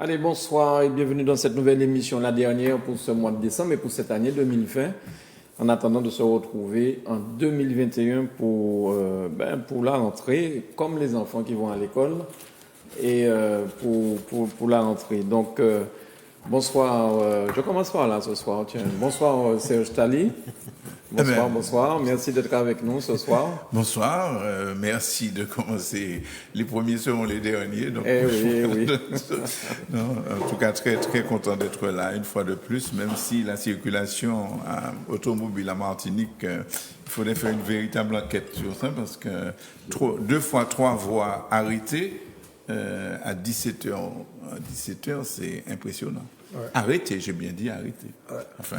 Allez, bonsoir et bienvenue dans cette nouvelle émission, la dernière pour ce mois de décembre et pour cette année 2020. En attendant de se retrouver en 2021 pour la rentrée, comme les enfants qui vont à l'école et pour la rentrée. Donc, bonsoir. Je commence par là ce soir. Tiens, bonsoir Serge Tali. Bonsoir. Merci d'être avec nous ce soir. Bonsoir. Merci de commencer. Les premiers seront les derniers. Donc, oui. Non, en tout cas, très, très content d'être là une fois de plus, même si la circulation automobile à Martinique, il faudrait faire une véritable enquête sur ça parce que 2 fois 3 voies arrêtées à 17h. À 17h, c'est impressionnant. Ouais. Arrêtez, j'ai bien dit arrêtez. Ouais. Enfin,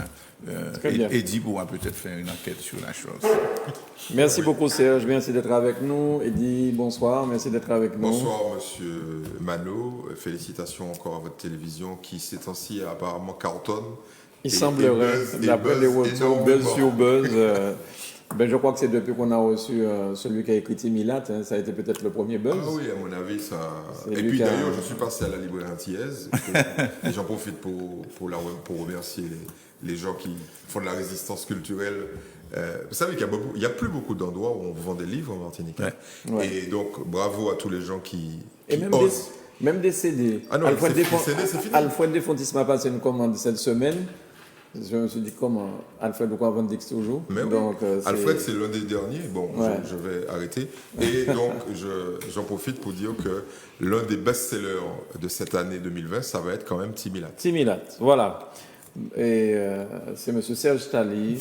Eddy pourra peut-être faire une enquête sur la chose. Merci beaucoup Serge, merci d'être avec nous. Eddy, bonsoir, merci d'être avec nous. Bonsoir Monsieur Mano, félicitations encore à votre télévision qui ces temps-ci apparemment cartonne. Il semblerait, d'après les retours, buzz sur buzz. Je crois que c'est depuis qu'on a reçu celui qui a écrit Timilat, hein, ça a été peut-être le premier buzz. Ah oui, à mon avis, ça. Et puis d'ailleurs, je suis passé à la librairie antillaise. Et j'en profite pour remercier les gens qui font de la résistance culturelle. Vous savez qu'il n'y a plus beaucoup d'endroits où on vend des livres en Martinique. Ouais. Ouais. Et donc, bravo à tous les gens qui osent. Même des CD. Ah non, Alfred CD, c'est fini. Alfred Desfontis m'a passé une commande cette semaine. Je me suis dit, comment Alfred, de quoi vendre Dix toujours. Mais donc, Alfred, c'est l'un des derniers. Bon, ouais. je vais arrêter. Et donc, j'en profite pour dire que l'un des best-sellers de cette année 2020, ça va être quand même Timilat. Timilat, voilà. Et c'est M. Serge Tali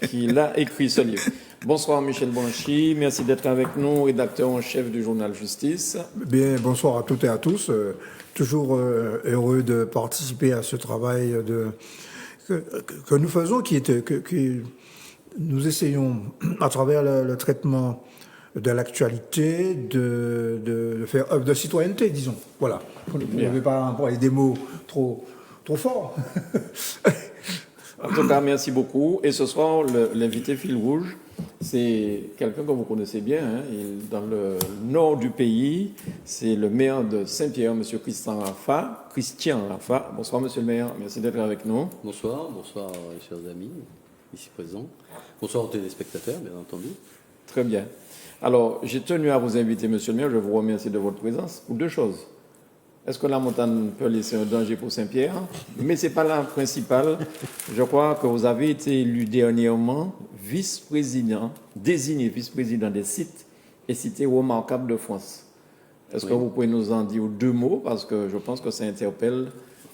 qui l'a écrit ce livre. Bonsoir Michel Banchi, merci d'être avec nous, rédacteur en chef du journal Justice. Bien, bonsoir à toutes et à tous. Toujours heureux de participer à ce travail que nous faisons, que nous essayons, à travers le traitement de l'actualité, de faire œuvre de citoyenneté, disons. Voilà. Vous ne devez pas employer des mots trop forts. En tout cas, merci beaucoup. Et ce soir, l'invité fil rouge, c'est quelqu'un que vous connaissez bien. Hein. Dans le nord du pays, c'est le maire de Saint-Pierre, M. Christian Raffa. Bonsoir, monsieur le maire. Merci d'être avec nous. Bonsoir, chers amis ici présents. Bonsoir aux téléspectateurs, bien entendu. Très bien. Alors, j'ai tenu à vous inviter, monsieur le maire. Je vous remercie de votre présence pour 2 choses. Est-ce que la montagne peut laisser un danger pour Saint-Pierre? Mais ce n'est pas la principale. Je crois que vous avez été élu dernièrement désigné vice-président des sites et cités remarquables de France. Est-ce que vous pouvez nous en dire 2 mots? Parce que je pense que ça interpelle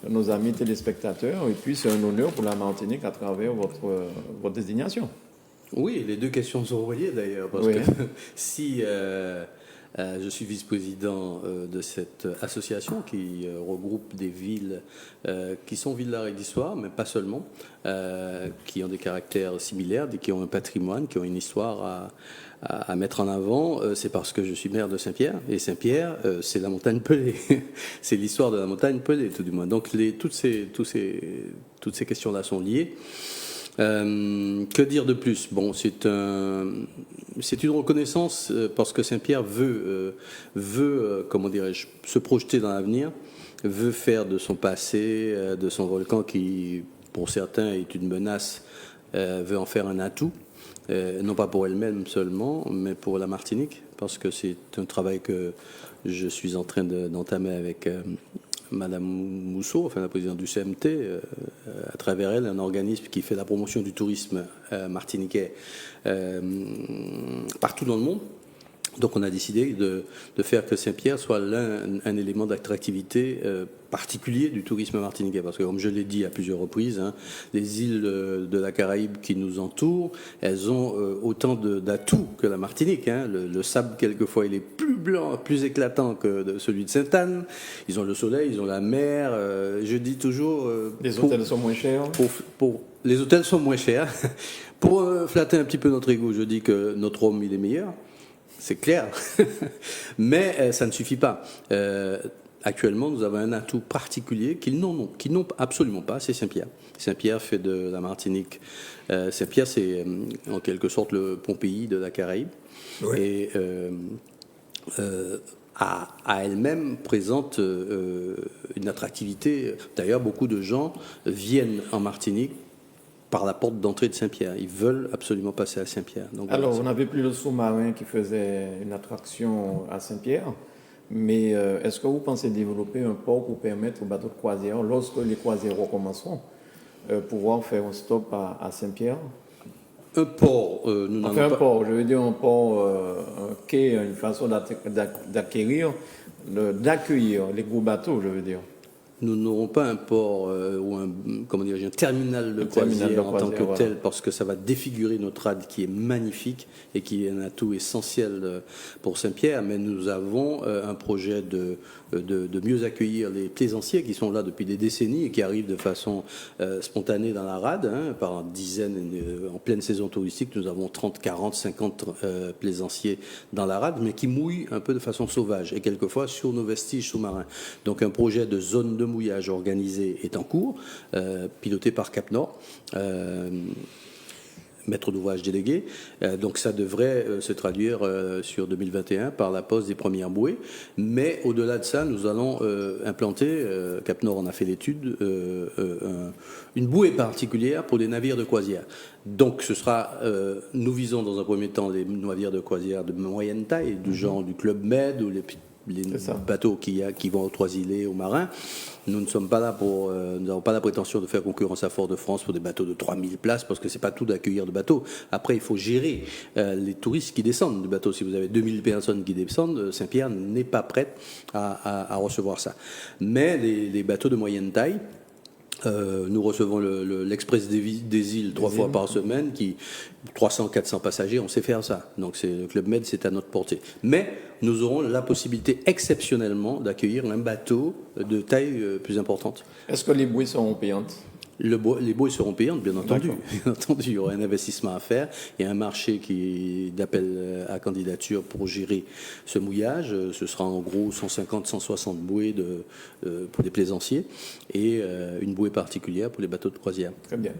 nos amis téléspectateurs. Et puis, c'est un honneur pour la Martinique à travers votre désignation. Oui, les 2 questions sont reliées d'ailleurs. Parce que si... je suis vice-président de cette association qui regroupe des villes qui sont villes d'art et d'histoire, mais pas seulement, qui ont des caractères similaires, qui ont un patrimoine, qui ont une histoire à mettre en avant. C'est parce que je suis maire de Saint-Pierre, et Saint-Pierre, c'est la montagne Pelée. C'est l'histoire de la montagne Pelée, tout du moins. Donc toutes ces questions-là sont liées. Que dire de plus? Bon, c'est une reconnaissance parce que Saint-Pierre veut comment dirais-je, se projeter dans l'avenir, veut faire de son passé, de son volcan qui, pour certains, est une menace, veut en faire un atout, non pas pour elle-même seulement, mais pour la Martinique, parce que c'est un travail que je suis en train d'entamer avec Madame Mousseau, enfin la présidente du CMT, à travers elle, un organisme qui fait la promotion du tourisme martiniquais partout dans le monde. Donc on a décidé de faire que Saint-Pierre soit un élément d'attractivité particulier du tourisme martiniquais. Parce que comme je l'ai dit à plusieurs reprises, hein, les îles de la Caraïbe qui nous entourent, elles ont autant d'atouts que la Martinique. Hein. Le sable, quelquefois, il est plus blanc, plus éclatant que celui de Sainte-Anne. Ils ont le soleil, ils ont la mer. Je dis toujours... les hôtels sont moins chers. Les hôtels sont moins chers. Pour flatter un petit peu notre ego, je dis que notre homme, il est meilleur. C'est clair, mais ça ne suffit pas. Actuellement, nous avons un atout particulier qu'ils n'ont absolument pas, c'est Saint-Pierre. Saint-Pierre fait de la Martinique. Saint-Pierre, c'est en quelque sorte le Pompéi de la Caraïbe. Oui. Et à elle-même présente une attractivité. D'ailleurs, beaucoup de gens viennent en Martinique par la porte d'entrée de Saint-Pierre. Ils veulent absolument passer à Saint-Pierre. Donc, alors, on n'avait plus le sous-marin qui faisait une attraction à Saint-Pierre, mais est-ce que vous pensez développer un port pour permettre aux bateaux de croisière, lorsque les croisières recommenceront, pouvoir faire un stop à Saint-Pierre? Un port, nous n'en Enfin, avons un pas. port, je veux dire un port, un quai, une façon d'acquérir, d'accueillir les gros bateaux, je veux dire. Nous n'aurons pas un port ou un terminal de croisière en tant que tel, parce que ça va défigurer notre rade qui est magnifique et qui est un atout essentiel pour Saint-Pierre. Mais nous avons un projet de mieux accueillir les plaisanciers qui sont là depuis des décennies et qui arrivent de façon spontanée dans la rade, par dizaines. En pleine saison touristique, nous avons 30, 40, 50 plaisanciers dans la rade, mais qui mouillent un peu de façon sauvage et quelquefois sur nos vestiges sous-marins. Donc un projet de zone de mouillage organisé est en cours, piloté par Cap Nord, maître d'ouvrage délégué. Donc ça devrait se traduire sur 2021 par la pose des premières bouées. Mais au-delà de ça, nous allons implanter, Cap Nord en a fait l'étude, une bouée particulière pour les navires de croisière. Donc ce sera, nous visons dans un premier temps les navires de croisière de moyenne taille, du genre du Club Med ou les bateaux qui vont aux Trois-Îlets, aux marins. Nous ne sommes pas là pour, nous n'avons pas la prétention de faire concurrence à Fort-de-France pour des bateaux de 3000 places, parce que c'est pas tout d'accueillir de bateaux. Après, il faut gérer les touristes qui descendent du bateau. Si vous avez 2000 personnes qui descendent, Saint-Pierre n'est pas prête à recevoir ça. Mais les bateaux de moyenne taille, nous recevons l'Express des îles 3 fois par semaine, 300-400 passagers, on sait faire ça. Donc le Club Med, c'est à notre portée. Mais nous aurons la possibilité exceptionnellement d'accueillir un bateau de taille plus importante. Est-ce que les bouées seront payantes? Les bouées seront payantes, bien entendu. Bien entendu, il y aura un investissement à faire. Il y a un marché d'appel à candidature pour gérer ce mouillage. Ce sera en gros 150-160 bouées pour les plaisanciers et une bouée particulière pour les bateaux de croisière. Très bien.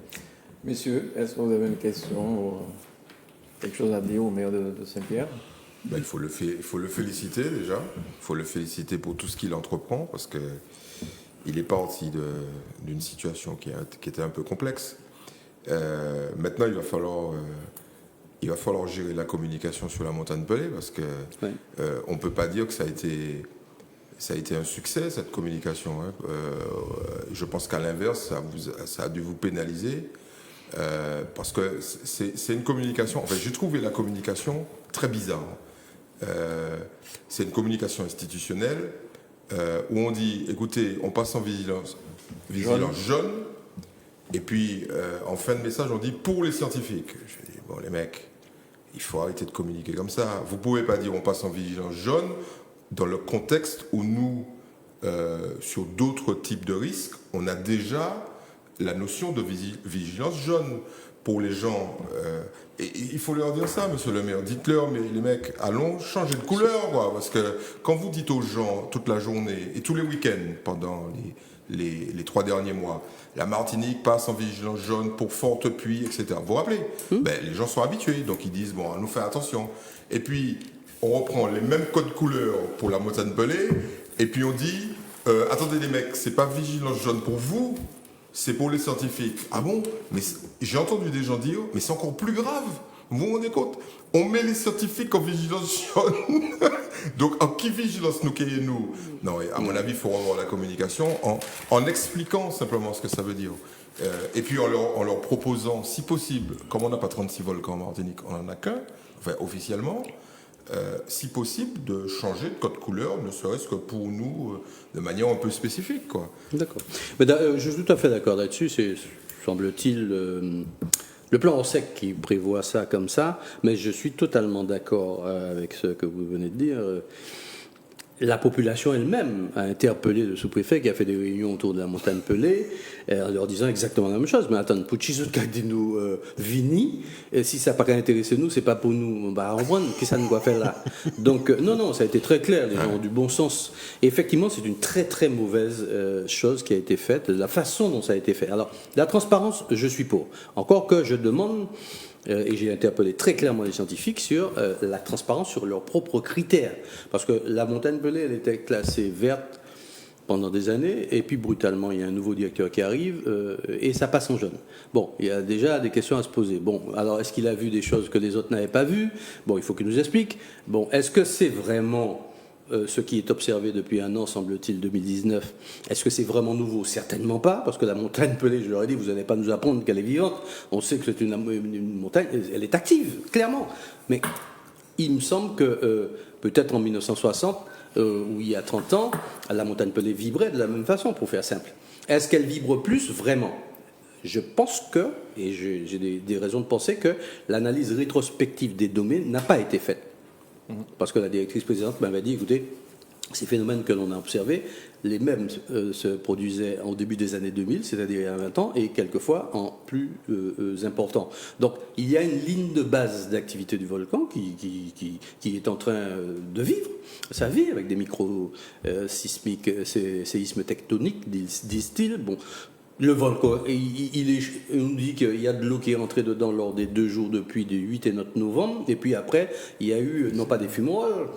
Messieurs, est-ce que vous avez une question ou quelque chose à dire au maire de Saint-Pierre? Il faut le féliciter déjà. Il faut le féliciter pour tout ce qu'il entreprend, parce que il est parti d'une situation qui était un peu complexe. Maintenant, il va falloir gérer la communication sur la montagne Pelée, parce que on peut pas dire que ça a été un succès, cette communication. Je pense qu'à l'inverse, ça a dû vous pénaliser, parce que c'est une communication. En fait, j'ai trouvé la communication très bizarre. C'est une communication institutionnelle. Où on dit, écoutez, on passe en vigilance jaune, et puis en fin de message, on dit pour les scientifiques. Je dis, bon, les mecs, il faut arrêter de communiquer comme ça. Vous ne pouvez pas dire on passe en vigilance jaune dans le contexte où nous, sur d'autres types de risques, on a déjà la notion de vigilance jaune. Pour les gens, et il faut leur dire ça, monsieur le maire. Dites-leur, mais les mecs, allons changer de couleur, quoi. Parce que quand vous dites aux gens toute la journée et tous les week-ends pendant les 3 derniers mois, la Martinique passe en vigilance jaune pour forte pluie, etc. Vous vous rappelez, les gens sont habitués, donc ils disent, bon, on nous fait attention. Et puis, on reprend les mêmes codes couleurs pour la montagne Pelée, et puis on dit, attendez les mecs, c'est pas vigilance jaune pour vous, c'est pour les scientifiques. Ah bon? Mais j'ai entendu des gens dire, mais c'est encore plus grave. Vous vous rendez compte? On met les scientifiques en vigilance jaune. Donc, en qui vigilance nous, nous? Non, à mon avis, il faut revoir la communication en expliquant simplement ce que ça veut dire. Et puis en leur proposant, si possible, comme on n'a pas 36 volcans en Martinique, on n'en a qu'un, enfin officiellement, si possible, de changer de code couleur, ne serait-ce que pour nous, de manière un peu spécifique, quoi. D'accord. Mais je suis tout à fait d'accord là-dessus. C'est, semble-t-il, le plan ORSEC qui prévoit ça comme ça, mais je suis totalement d'accord avec ce que vous venez de dire. La population elle-même a interpellé le sous-préfet qui a fait des réunions autour de la montagne Pelée en leur disant exactement la même chose. Mais attends, Pucci, nous vini, et si ça n'a pas intéressé nous, c'est pas pour nous. Bah, on voit qu'est-ce que ça nous doit faire là. Donc, non, ça a été très clair. Les gens ont du bon sens. Et effectivement, c'est une très, très mauvaise chose qui a été faite, la façon dont ça a été fait. Alors, la transparence, je suis pour. Encore que je demande et j'ai interpellé très clairement les scientifiques sur la transparence sur leurs propres critères. Parce que la montagne Pelée, elle était classée verte pendant des années, et puis brutalement, il y a un nouveau directeur qui arrive, et ça passe en jaune. Bon, il y a déjà des questions à se poser. Bon, alors est-ce qu'il a vu des choses que les autres n'avaient pas vues? Bon, il faut qu'il nous explique. Bon, est-ce que c'est vraiment ce qui est observé depuis un an, semble-t-il, 2019, est-ce que c'est vraiment nouveau? Certainement pas, parce que la montagne Pelée, je leur ai dit, vous n'allez pas nous apprendre qu'elle est vivante. On sait que c'est une montagne, elle est active, clairement. Mais il me semble que peut-être en 1960, où il y a 30 ans, la montagne Pelée vibrait de la même façon, pour faire simple. Est-ce qu'elle vibre plus vraiment? Je pense que, et j'ai des raisons de penser que l'analyse rétrospective des données n'a pas été faite. Parce que la directrice présidente m'avait dit, écoutez, ces phénomènes que l'on a observés, les mêmes se produisaient au début des années 2000, c'est-à-dire il y a 20 ans, et quelquefois en plus important. Donc il y a une ligne de base d'activité du volcan qui est en train de vivre sa vie avec des micro-sismiques, séismes tectoniques, disent-ils. Bon, le volcan, on dit qu'il y a de l'eau qui est entrée dedans lors des 2 jours de pluie du 8 et 9 novembre, et puis après, il y a eu, non pas des fumoirs,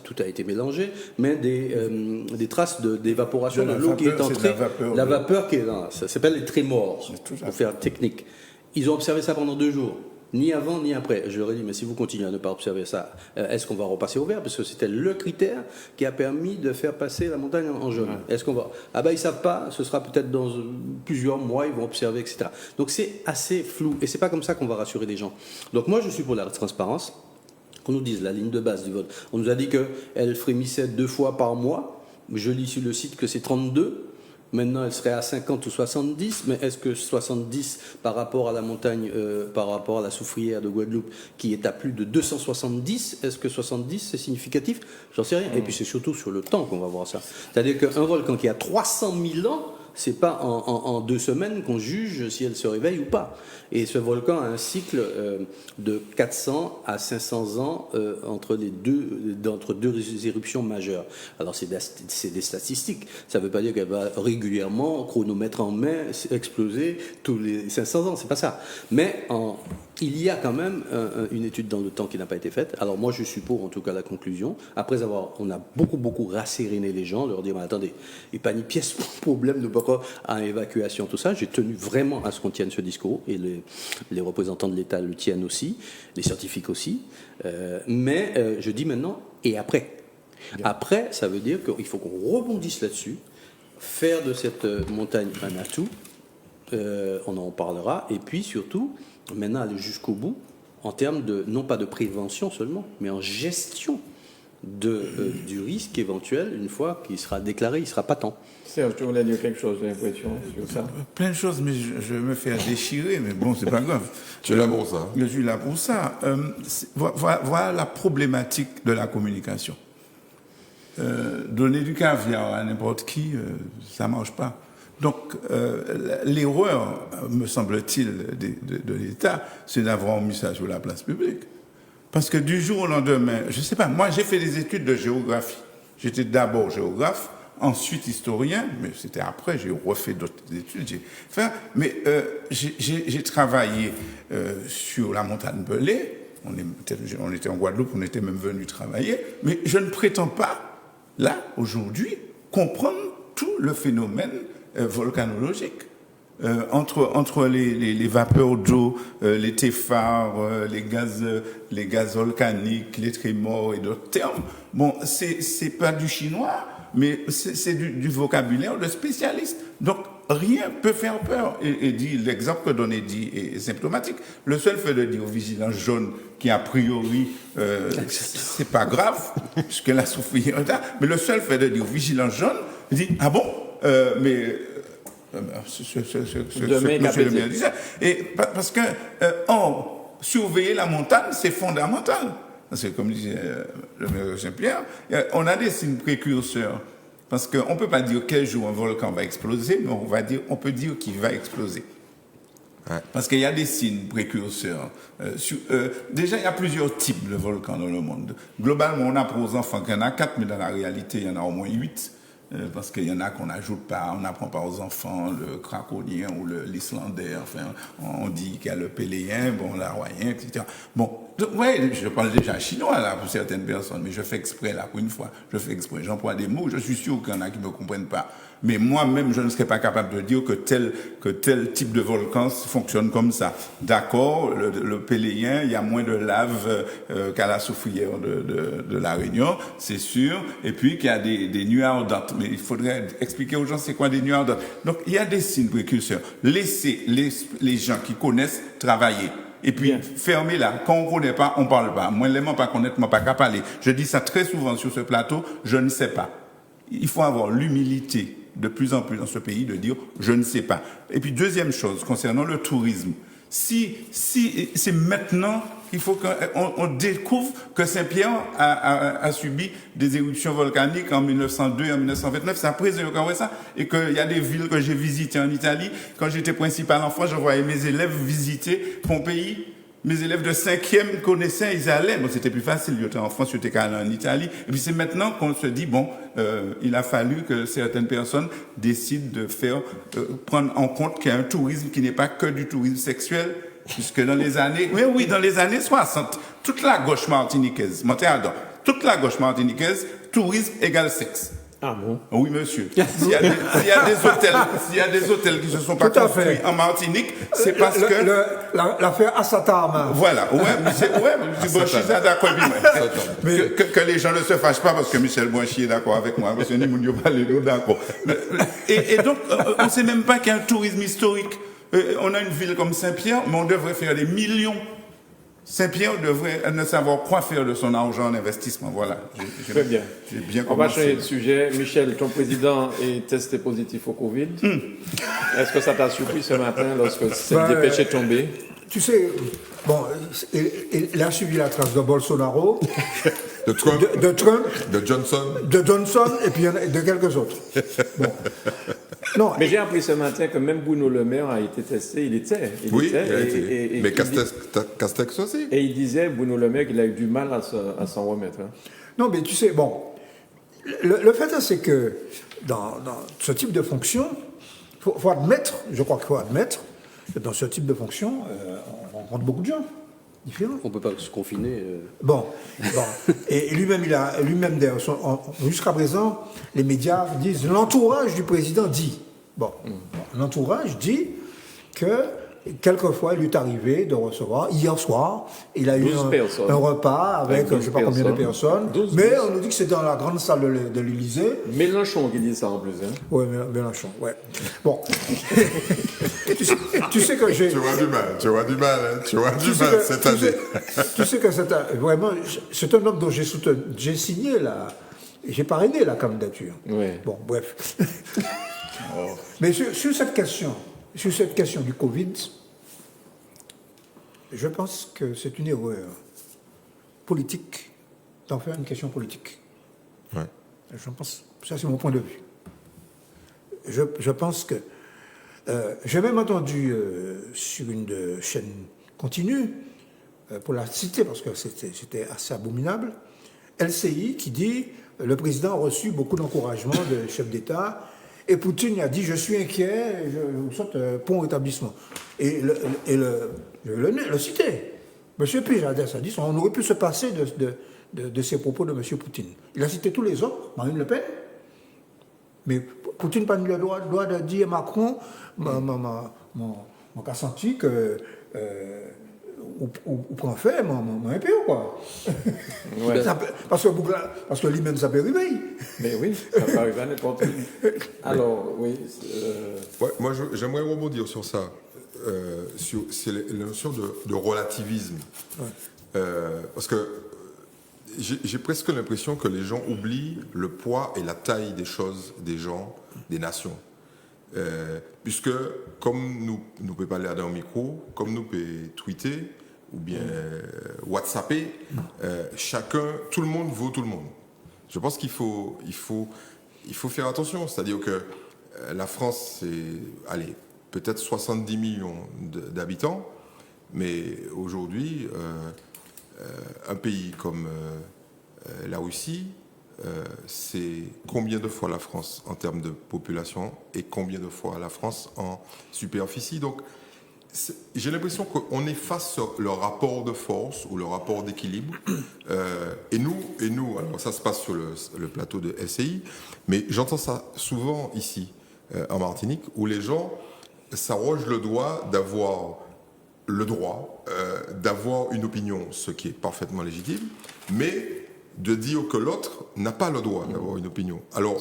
tout a été mélangé, mais des traces d'évaporation de l'eau qui est entrée, la vapeur qui est là, ça s'appelle les trémors, pour faire technique. Ils ont observé ça pendant 2 jours. Ni avant ni après. Je leur ai dit, mais si vous continuez à ne pas observer ça, est-ce qu'on va repasser au vert? Parce que c'était le critère qui a permis de faire passer la montagne en jaune. Est-ce qu'on va... Ah ben ils ne savent pas, ce sera peut-être dans plusieurs mois, ils vont observer, etc. Donc c'est assez flou. Et c'est pas comme ça qu'on va rassurer les gens. Donc moi je suis pour la transparence. Qu'on nous dise la ligne de base du vote. On nous a dit qu'elle frémissait 2 fois par mois. Je lis sur le site que c'est 32. Maintenant, elle serait à 50 ou 70, mais est-ce que 70 par rapport à la montagne, par rapport à la soufrière de Guadeloupe, qui est à plus de 270, est-ce que 70 c'est significatif? J'en sais rien. Et puis c'est surtout sur le temps qu'on va voir ça. C'est-à-dire qu'un volcan qui a 300 000 ans, c'est pas en 2 semaines qu'on juge si elle se réveille ou pas. Et ce volcan a un cycle de 400 à 500 ans entre deux éruptions majeures. Alors c'est des statistiques. Ça ne veut pas dire qu'elle va régulièrement, chronomètre en main, exploser tous les 500 ans. C'est pas ça. Mais il y a quand même une étude dans le temps qui n'a pas été faite. Alors moi je suis pour en tout cas la conclusion. Après on a beaucoup rasséréné les gens, leur dire mais attendez, il n'y a pas ni pièce problème de pourquoi à évacuation, tout ça. J'ai tenu vraiment à ce qu'on tienne ce discours et les représentants de l'État le tiennent aussi, les scientifiques aussi. Mais je dis maintenant et après. Après, ça veut dire qu'il faut qu'on rebondisse là-dessus, faire de cette montagne un atout. On en parlera et puis surtout maintenant aller jusqu'au bout en termes de non pas de prévention seulement mais en gestion du risque éventuel une fois qu'il sera déclaré, il sera patent. Serge, tu voulais dire quelque chose, j'ai l'impression, sur ça. Plein de choses, mais je me fais déchirer, mais bon, c'est pas grave. Tu es là pour ça. Je suis là pour ça. Voilà la problématique de la communication. Donner du caviar à n'importe qui, ça marche pas. Donc, l'erreur, me semble-t-il, de l'État, c'est d'avoir mis ça sur la place publique. Parce que du jour au lendemain, je ne sais pas, moi j'ai fait des études de géographie. J'étais d'abord géographe, ensuite historien, mais c'était après, j'ai refait d'autres études. J'ai travaillé sur la montagne Pelée. On était en Guadeloupe, on était même venu travailler, mais je ne prétends pas, là, aujourd'hui, comprendre tout le phénomène volcanologique. Entre les vapeurs d'eau, les téphars, les gaz volcaniques, les trémors et d'autres termes. Bon, c'est pas du chinois, mais c'est du vocabulaire de spécialistes. Donc, rien peut faire peur. Et l'exemple que donné dit est symptomatique. Le seul fait de dire vigilance jaune, qui a priori, c'est pas grave, puisque la soufrière est là, mais le seul fait de dire vigilance jaune, dit, ah bon, mais... monsieur le maire disait. Et parce que surveiller la montagne, c'est fondamental. C'est comme disait le maire Saint-Pierre, on a des signes précurseurs. Parce qu'on ne peut pas dire quel jour un volcan va exploser, mais on peut dire qu'il va exploser. Ouais. Parce qu'il y a des signes précurseurs. Déjà, il y a plusieurs types de volcans dans le monde. Globalement, on a pour aux enfants qu'il y en a 4, mais dans la réalité, il y en a au moins 8. parce qu'il y en a qu'on n'ajoute pas, on n'apprend pas aux enfants le craconien ou l'islandais, enfin, on dit qu'il y a le péléen, bon, l'aroyen, etc. Bon, ouais, je parle déjà chinois, là, pour certaines personnes, mais je fais exprès, là, pour une fois, je fais exprès, j'emploie des mots, je suis sûr qu'il y en a qui ne me comprennent pas. Mais moi-même, je ne serais pas capable de dire que tel type de volcan fonctionne comme ça. D'accord, le péléen, il y a moins de lave qu'à la soufrière de la Réunion, c'est sûr. Et puis qu'il y a des nuées ardentes. Mais il faudrait expliquer aux gens c'est quoi des nuées ardentes. Donc il y a des signes précurseurs. Laissez les gens qui connaissent travailler. Et puis, fermez-la. Quand on ne connaît pas, on ne parle pas. Moi, je ne pas connaître, je ne pas capable parler. Je dis ça très souvent sur ce plateau, je ne sais pas. Il faut avoir l'humilité de plus en plus dans ce pays de dire je ne sais pas. Et puis deuxième chose concernant le tourisme, si c'est maintenant qu'il faut qu'on découvre que Saint-Pierre a subi des éruptions volcaniques en 1902 et en 1929, c'est après ça, et qu'il y a des villes que j'ai visitées en Italie. Quand j'étais principal en France, je voyais mes élèves visiter Pompéi. Mes élèves de 5e connaissaient, ils allaient. Bon, c'était plus facile, ils étaient en France, ils étaient allés en Italie. Et puis c'est maintenant qu'on se dit, bon, il a fallu que certaines personnes décident de prendre en compte qu'il y a un tourisme qui n'est pas que du tourisme sexuel, puisque dans les années 60, toute la gauche martiniquaise, toute la gauche martiniquaise, tourisme égale sexe. Ah bon? Oui, monsieur. S'il y a des hôtels qui se sont pas construits en Martinique, c'est parce que l'affaire Assatam. Voilà. Je suis d'accord avec lui. Que les gens ne se fâchent pas parce que Michel Bouachi est d'accord avec moi, parce que ni Mounio Balélo d'accord. Et donc, on ne sait même pas qu'il y a un tourisme historique. On a une ville comme Saint-Pierre, mais on devrait faire des millions. Saint-Pierre devrait ne savoir quoi faire de son argent en investissement. Voilà. Très bien. J'ai bien On va commencé. changer de sujet. Michel, ton président est testé positif au Covid. Est-ce que ça t'a surpris ce matin lorsque cette dépêche est tombée? Tu sais, bon, il a suivi la trace de Bolsonaro, De Trump, de Trump, de Johnson. de Johnson et puis de quelques autres. Bon. Non, Mais j'ai appris ce matin que même Bruno Le Maire a été testé. Il était. Il a été. Mais Castex aussi. Et il disait, Bruno Le Maire, qu'il a eu du mal à s'en remettre. Hein. non, mais tu sais, bon, le fait c'est que dans ce type de fonction, faut admettre, je crois qu'il faut admettre, que dans ce type de fonction, on rencontre beaucoup de gens différents. On ne peut pas se confiner. Bon. Et lui-même, jusqu'à présent, les médias disent, l'entourage du président dit. Bon, l'entourage dit que quelquefois, il lui est arrivé de recevoir, hier soir, il a eu un repas avec je ne sais pas combien de personnes, mais on nous dit que c'est dans la grande salle de l'Élysée. Mélenchon qui dit ça en plus. Hein. Oui, Mélenchon, ouais. Bon. tu sais que j'ai... Tu vois du mal cette année. Tu sais que vraiment, c'est un homme dont j'ai signé j'ai parrainé la candidature. Oui. Bon, bref. Mais sur cette question du Covid, je pense que c'est une erreur politique d'en faire une question politique. Ouais. Je pense, ça c'est mon point de vue. Je pense que j'ai même entendu sur une chaîne continue, pour la citer parce que c'était assez abominable, LCI qui dit le président a reçu beaucoup d'encouragement de chefs d'État. Et Poutine a dit, je suis inquiet, je vous souhaite bon rétablissement. Et je vais le citer. M. Pujades a dit, on aurait pu se passer de ces propos de M. Poutine. Il a cité tous les autres, Marine Le Pen. Mais Poutine n'a pas eu le droit de dire à Macron, mon cas senti que... ou prend fait, mon impé ou quoi. Ouais. Parce que lui-même, ça peut arriver. Mais oui, ça peut arriver à n'importe qui. Alors, oui. Ouais, moi, j'aimerais rebondir sur ça. C'est la notion de relativisme. Ouais. Parce que j'ai presque l'impression que les gens oublient le poids et la taille des choses, des gens, des nations. Puisque, comme nous pouvons parler dans le micro, comme nous pouvons tweeter, ou bien WhatsApper, tout le monde vaut tout le monde. Je pense qu'il faut faire attention. C'est-à-dire que la France, c'est, peut-être 70 millions d'habitants, mais aujourd'hui, un pays comme la Russie, c'est combien de fois la France en termes de population et combien de fois la France en superficie. Donc, j'ai l'impression qu'on est face sur le rapport de force ou le rapport d'équilibre. Et nous, alors ça se passe sur le plateau de SCI, mais j'entends ça souvent ici, en Martinique, où les gens s'arrogent le droit d'avoir une opinion, ce qui est parfaitement légitime, mais de dire que l'autre n'a pas le droit d'avoir une opinion. Alors,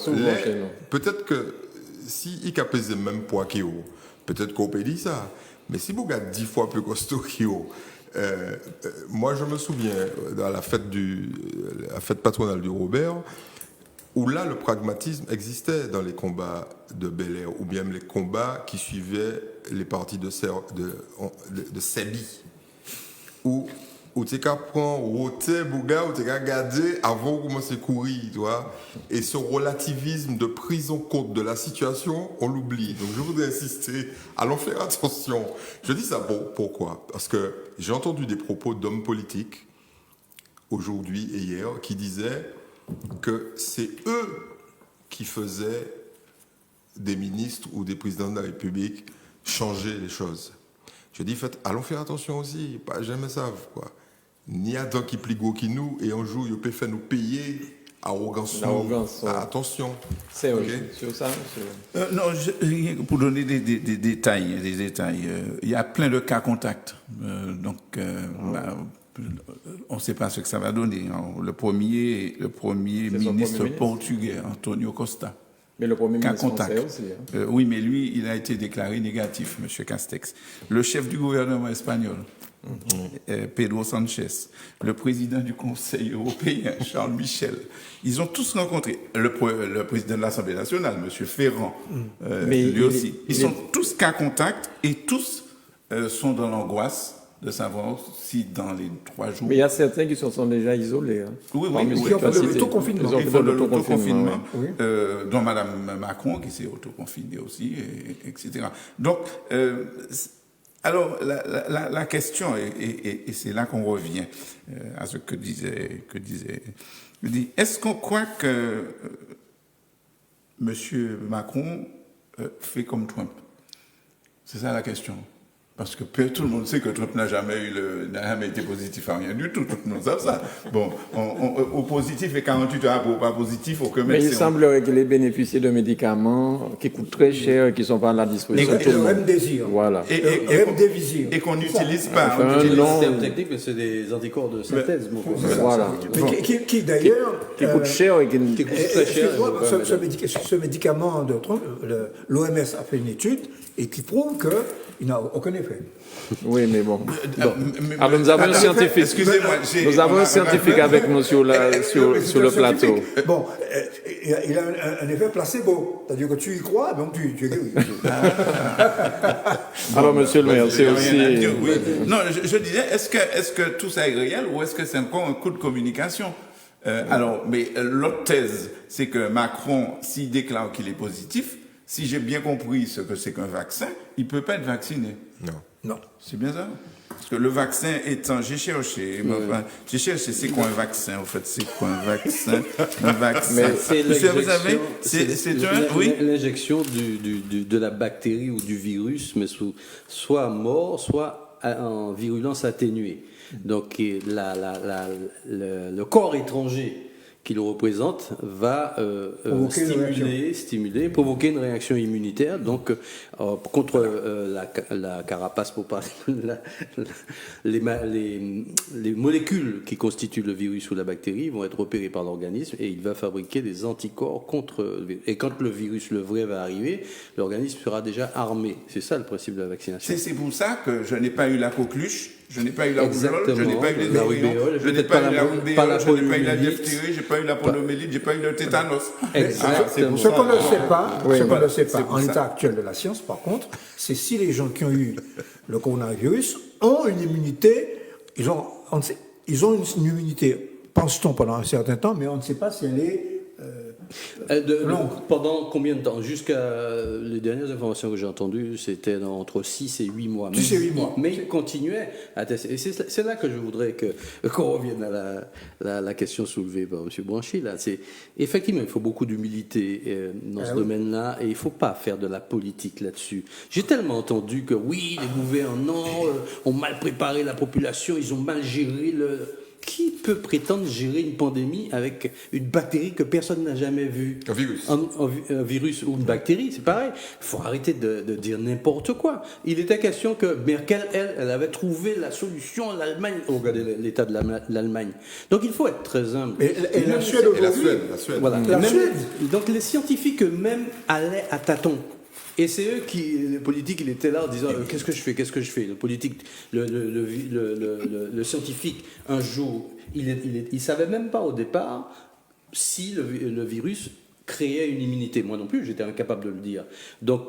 peut-être que si il a pesé même poids qu'il a, peut-être qu'on peut dire ça. Mais si vous regardez 10 fois plus costaud qu'il a, moi je me souviens dans la fête patronale du Robert, où là le pragmatisme existait dans les combats de Bel-Air, ou bien les combats qui suivaient les parties de Sébi, où tu qu'à prendre roter bouga, où tu qu'à garder avant de commencer à courir, tu vois. Et ce relativisme de prise en compte de la situation, on l'oublie. Donc je voudrais insister, allons faire attention. Je dis ça pourquoi ? Parce que j'ai entendu des propos d'hommes politiques aujourd'hui et hier qui disaient que c'est eux qui faisaient des ministres ou des présidents de la République changer les choses. Je dis, allons faire attention aussi, pas jamais savent, quoi. Ni à tant qui plie gros qui nous, et un jour, il peut faire nous payer arrogance. Attention. C'est okay. Sur ça, non, pour donner des détails, il y a plein de cas contacts. On ne sait pas ce que ça va donner. Le premier ministre portugais, Antonio Costa. Mais le premier ministre français aussi. Oui, mais lui, il a été déclaré négatif, M. Castex. Le chef du gouvernement espagnol, Pedro Sanchez, le président du Conseil européen, Charles Michel, ils ont tous rencontré le président de l'Assemblée nationale, M. Ferrand, lui aussi. Ils sont tous cas contact et tous sont dans l'angoisse de savoir si dans les 3 jours... Mais il y a certains qui se sont déjà isolés. Hein. Oui. Ils ont fait de l'autoconfinement. Ils font de l'autoconfinement, dont Mme Macron, qui s'est autoconfinée aussi, etc. Donc, alors, la question, et c'est là qu'on revient à ce que disait est-ce qu'on croit que M. Macron fait comme Trump? C'est ça la question. Parce que tout le monde sait que Trump n'a jamais été positif à rien du tout. Tout le monde sait ça. Bon, au positif et 48 heures pour pas positif, aucun médecin. Mais il semblerait qu'il ait bénéficié de médicaments qui coûtent très cher et qui ne sont pas à la disposition de tout le monde. Voilà. Et qu'on n'utilise pas. C'est un terme technique, mais c'est des anticorps de synthèse. Voilà. Mais qui d'ailleurs... Qui coûte cher et qui coûte très cher. Ce médicament de Trump, l'OMS a fait une étude et qui prouve qu'il n'a aucun effet. Oui, mais bon. Alors, nous avons un scientifique. Excusez-moi. Nous avons un scientifique avec nous sur le plateau. Bon, il a un effet placebo. C'est-à-dire que tu y crois, donc tu es guéri. Alors, monsieur le maire, c'est aussi... Non, je disais, est-ce que tout ça est réel ou est-ce que c'est encore un coup de communication? Alors, mais l'autre thèse, c'est que Macron, s'il déclare qu'il est positif, si j'ai bien compris ce que c'est qu'un vaccin, il ne peut pas être vacciné. Non. C'est bien ça? Parce que le vaccin étant... J'ai cherché, c'est quoi un vaccin, en fait? C'est quoi un vaccin? Un vaccin. Mais c'est l'injection, oui? L'injection de la bactérie ou du virus, mais soit mort, soit en virulence atténuée. Donc le corps étranger qui le représente va stimuler, provoquer une réaction immunitaire. Donc, contre la carapace, pour parler, les molécules qui constituent le virus ou la bactérie vont être repérées par l'organisme et il va fabriquer des anticorps contre le virus. Et quand le virus, le vrai, va arriver, l'organisme sera déjà armé. C'est ça le principe de la vaccination. C'est pour ça que je n'ai pas eu la coqueluche, je n'ai pas eu la rougeole, je n'ai pas eu les rubéole, je n'ai pas eu la rubéole, je n'ai pas eu la diphtérie, j'ai pas eu la poliomyélite, j'ai pas eu le tétanos. Ce qu'on ne sait pas, en l'état actuel de la science, par contre, c'est si les gens qui ont eu le coronavirus ont une immunité, ils ont une immunité, pense-t-on, pendant un certain temps, mais on ne sait pas si elle est Pendant combien de temps? Jusqu'à les dernières informations que j'ai entendues, c'était entre 6 et 8 mois. 6 et 8 mois. Mais il continuait à tester. Et c'est là que je voudrais qu'on revienne à la question soulevée par M. Branchi. Là. Effectivement, il faut beaucoup d'humilité dans ce domaine-là et il ne faut pas faire de la politique là-dessus. J'ai tellement entendu que oui, les gouvernants ont mal préparé la population, ils ont mal géré le... Qui peut prétendre gérer une pandémie avec une bactérie que personne n'a jamais vue? Un virus. Un virus ou une bactérie, c'est pareil. Il faut arrêter de dire n'importe quoi. Il était question que Merkel, elle avait trouvé la solution à l'Allemagne. Regardez l'état de l'Allemagne. Donc il faut être très humble. Et la Suède aujourd'hui. La Suède. Voilà. La Suède. Donc les scientifiques eux-mêmes allaient à tâtons. Et c'est eux les politiques, ils étaient là en disant qu'est-ce que je fais. Le politique, le scientifique, un jour, il savait même pas au départ si le virus créait une immunité. Moi non plus, j'étais incapable de le dire. Donc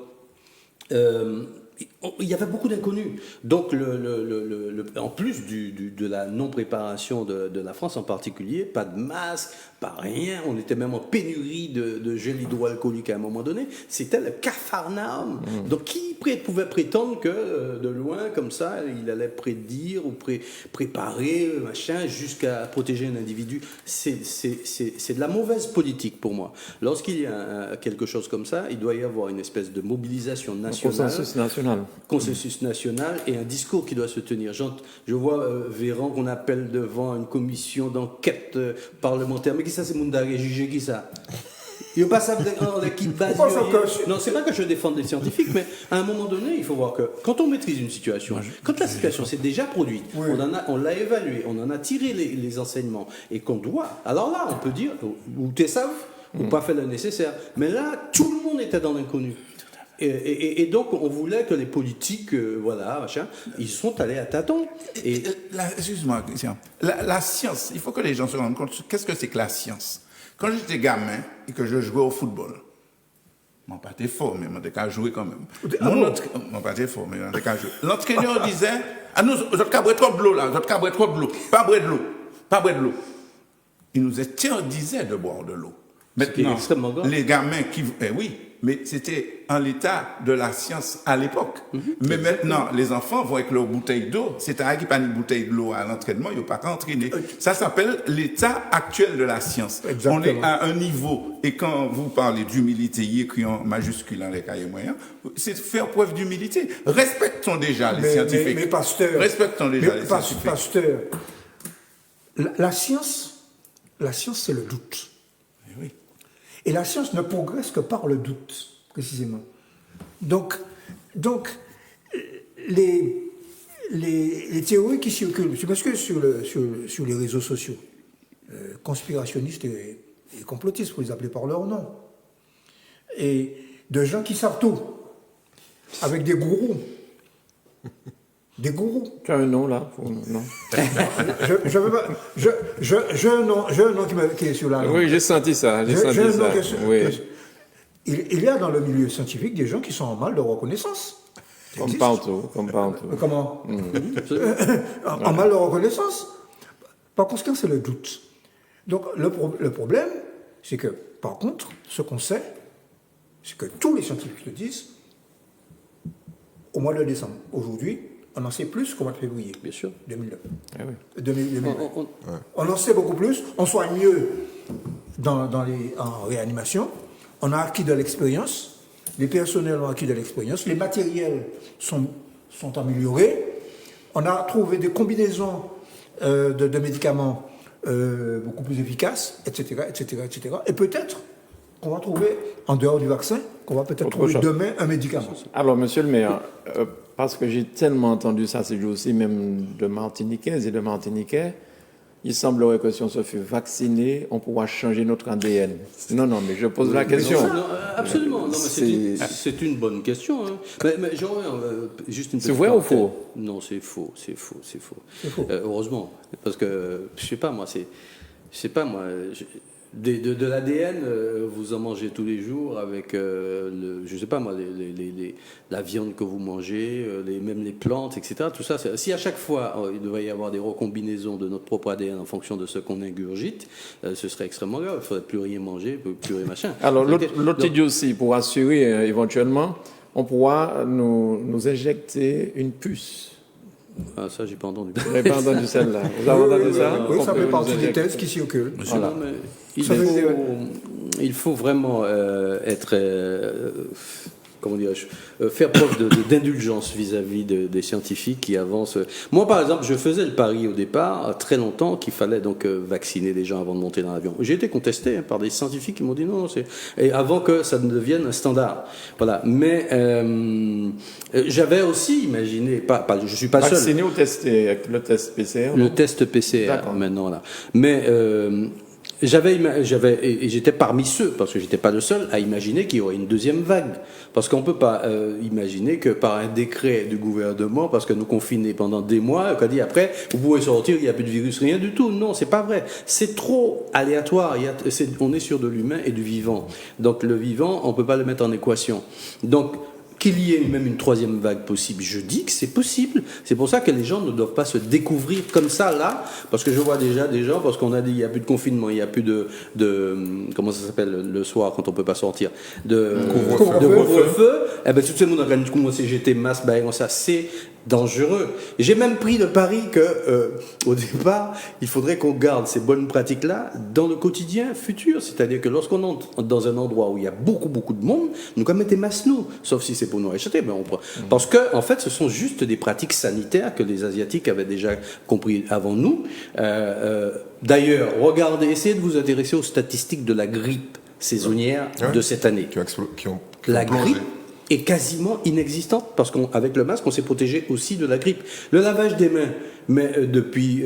il y avait beaucoup d'inconnus. Donc, en plus de la non-préparation de la France en particulier, pas de masque, pas rien. On était même en pénurie de gel hydroalcoolique à un moment donné. C'était le capharnaüm. Donc, qui pouvait prétendre que de loin, comme ça, il allait prédire ou préparer, machin, jusqu'à protéger un individu? C'est de la mauvaise politique pour moi. Lorsqu'il y a quelque chose comme ça, il doit y avoir une espèce de mobilisation nationale. Consensus national et un discours qui doit se tenir. Je vois Véran qu'on appelle devant une commission d'enquête parlementaire. Mais qui ça, c'est Moundare jugé qui ça? Il n'y a pas ça qui base. Non, c'est pas que je défende les scientifiques, mais à un moment donné, il faut voir que quand on maîtrise une situation, quand la situation s'est déjà produite, on l'a évaluée, on en a tiré les enseignements et qu'on doit. Alors là, on peut dire ou t'es savent ou pas fait le nécessaire. Mais là, tout le monde était dans l'inconnu. Et donc, on voulait que les politiques, ils sont allés à tâtons. Excuse-moi, Christian. La science, il faut que les gens se rendent compte, qu'est-ce que c'est que la science? Quand j'étais gamin et que je jouais au football, mon père était fort, mais mon père jouait quand même. Mon père était fort, mais mon père jouait. L'entraîneur disait, ah nous, vous êtes cabré trop de l'eau là, vous êtes cabré trop de l'eau, pas boire de l'eau, pas boire de l'eau. Il nous interdisait de boire de l'eau. Maintenant, les gamins qui... oui, mais c'était en l'état de la science à l'époque. Mais maintenant, les enfants vont avec leur bouteille d'eau. C'est-à-dire qu'ils prennent une bouteille de l'eau à l'entraînement, ils n'ont pas qu'à entraîner. Ça s'appelle l'état actuel de la science. Exactement. On est à un niveau, et quand vous parlez d'humilité, il est écrit en majuscule dans les cahiers moyens, c'est faire preuve d'humilité. Respectons déjà les scientifiques. Mais Pasteur... Respectons déjà les scientifiques. Pasteur, la science, c'est le doute. Oui. Et la science ne progresse que par le doute, précisément. Donc les théories qui circulent, parce que sur les réseaux sociaux, conspirationnistes et complotistes, pour les appeler par leur nom, et de gens qui savent tout, avec des gourous. Des gourous. Tu as un nom là? Non. J'ai un nom qui est sur la langue. Oui, j'ai senti ça. Il y a dans le milieu scientifique des gens qui sont en mal de reconnaissance. Comme partout. Comment en mal de reconnaissance. Par conséquent, c'est le doute. Donc, le problème, c'est que, par contre, ce qu'on sait, c'est que tous les scientifiques le disent, au mois de décembre, aujourd'hui, on en sait plus qu'au mois de février. Bien sûr. 2009. Ah oui. 2009. On en sait beaucoup plus, on soigne mieux en réanimation, on a acquis de l'expérience, les personnels ont acquis de l'expérience, les matériels sont améliorés, on a trouvé des combinaisons de médicaments beaucoup plus efficaces, etc. Et peut-être qu'on va trouver, en dehors du vaccin, qu'on va peut-être trouver demain un médicament. Alors, monsieur le maire, parce que j'ai tellement entendu ça ces jours-ci, même de Martiniquaises et de Martiniquais, il semblerait que si on se fait vacciner, on pourra changer notre ADN. Non, mais je pose la question. Non, absolument. Non, mais c'est une bonne question. Hein. Mais j'aurais juste une petite... C'est vrai ou faux? Non, c'est faux. Heureusement. Parce que, je sais pas moi, De l'ADN, vous en mangez tous les jours avec, je sais pas moi, la viande que vous mangez, même les plantes, etc. Tout ça, si à chaque fois il devait y avoir des recombinaisons de notre propre ADN en fonction de ce qu'on ingurgite, ce serait extrêmement grave. Il ne faudrait plus rien manger, plus rien machin. Alors l'autre idée aussi, pour assurer éventuellement, on pourra nous injecter une puce. Ah, ça, j'ai pas entendu. Vous n'avez pas entendu celle-là. Vous avez entendu ça? Oui, ça fait partie des thèses qui circulent. Voilà. Il faut vraiment être, comment dirais-je, faire preuve d'indulgence vis-à-vis des scientifiques qui avancent. Moi, par exemple, je faisais le pari au départ, très longtemps, qu'il fallait donc vacciner les gens avant de monter dans l'avion. J'ai été contesté par des scientifiques qui m'ont dit non, et avant que ça ne devienne un standard. Voilà. Mais j'avais aussi imaginé, je suis pas seul. Vacciner ou tester avec le test PCR? Le test PCR maintenant là. Mais et j'étais parmi ceux, parce que j'étais pas le seul, à imaginer qu'il y aurait une deuxième vague. Parce qu'on peut pas imaginer que par un décret du gouvernement, parce que nous confinés pendant des mois, qu'on dit après, vous pouvez sortir, il n'y a plus de virus, rien du tout. Non, c'est pas vrai. C'est trop aléatoire. On est sur de l'humain et du vivant. Donc le vivant, on peut pas le mettre en équation. Donc, qu'il y ait même une troisième vague possible, je dis que c'est possible. C'est pour ça que les gens ne doivent pas se découvrir comme ça, là, parce que je vois déjà des gens, parce qu'on a dit il n'y a plus de confinement, il n'y a plus de comment ça s'appelle le soir quand on ne peut pas sortir, de couvre-feu. Eh ben, tout le monde a commencé à jeter masse, ça, c'est dangereux. J'ai même pris le pari que, au départ, il faudrait qu'on garde ces bonnes pratiques-là dans le quotidien futur. C'est-à-dire que lorsqu'on entre dans un endroit où il y a beaucoup de monde, nous quand même des masses nous, sauf si c'est pour nous acheter, mais parce que, en fait, ce sont juste des pratiques sanitaires que les Asiatiques avaient déjà compris avant nous. D'ailleurs, regardez, essayez de vous intéresser aux statistiques de la grippe saisonnière de cette année. La grippe est quasiment inexistante parce qu'avec le masque, on s'est protégé aussi de la grippe. Le lavage des mains, mais depuis,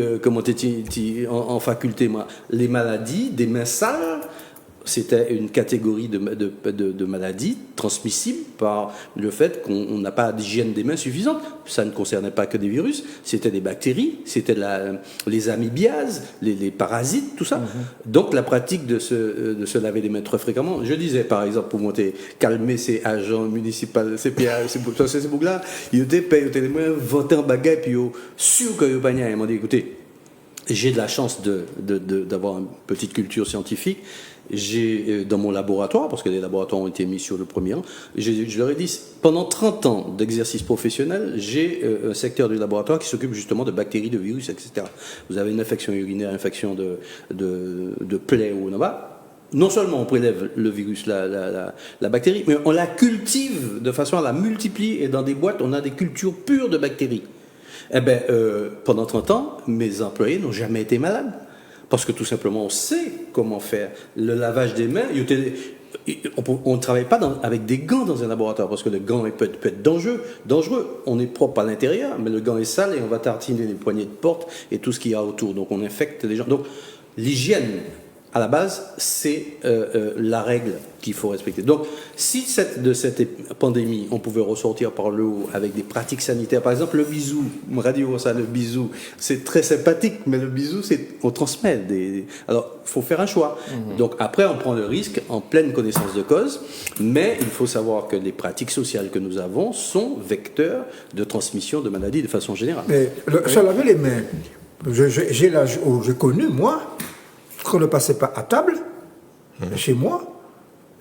en faculté, moi, les maladies des mains sales, c'était une catégorie de maladies transmissibles par le fait qu'on n'a pas d'hygiène des mains suffisante. Ça ne concernait pas que des virus, c'était des bactéries, c'était les amibiases, les parasites, tout ça. Donc la pratique de se laver les mains très fréquemment. Je disais par exemple, pour monter, calmer ces agents municipaux, ces boucles-là, ils étaient payés les mains, voter en bagaille, puis sûr que ils m'ont dit écoutez, j'ai de la chance d'avoir une petite culture scientifique. J'ai dans mon laboratoire, parce que les laboratoires ont été mis sur le premier rang, je leur ai dit, pendant 30 ans d'exercice professionnel, j'ai un secteur du laboratoire qui s'occupe justement de bactéries, de virus, etc. Vous avez une infection urinaire, infection de plaie ou là-bas. Non seulement on prélève le virus, la bactérie, mais on la cultive de façon à la multiplier. Et dans des boîtes, on a des cultures pures de bactéries. Eh bien, pendant 30 ans, mes employés n'ont jamais été malades. Parce que tout simplement, on sait comment faire. Le lavage des mains, on ne travaille pas avec des gants dans un laboratoire, parce que le gant peut être dangereux. On est propre à l'intérieur, mais le gant est sale et on va tartiner les poignées de porte et tout ce qu'il y a autour. Donc on infecte les gens. Donc l'hygiène, à la base, c'est la règle qu'il faut respecter. Donc, si de cette pandémie, on pouvait ressortir par le haut avec des pratiques sanitaires, par exemple le bisou, le bisou, c'est très sympathique, mais le bisou, on transmet Alors, il faut faire un choix. Donc, après, on prend le risque en pleine connaissance de cause, mais il faut savoir que les pratiques sociales que nous avons sont vecteurs de transmission de maladies de façon générale. Mais se laver les mains, j'ai l'âge où j'ai connu, moi, qu'on ne passait pas à table, chez moi.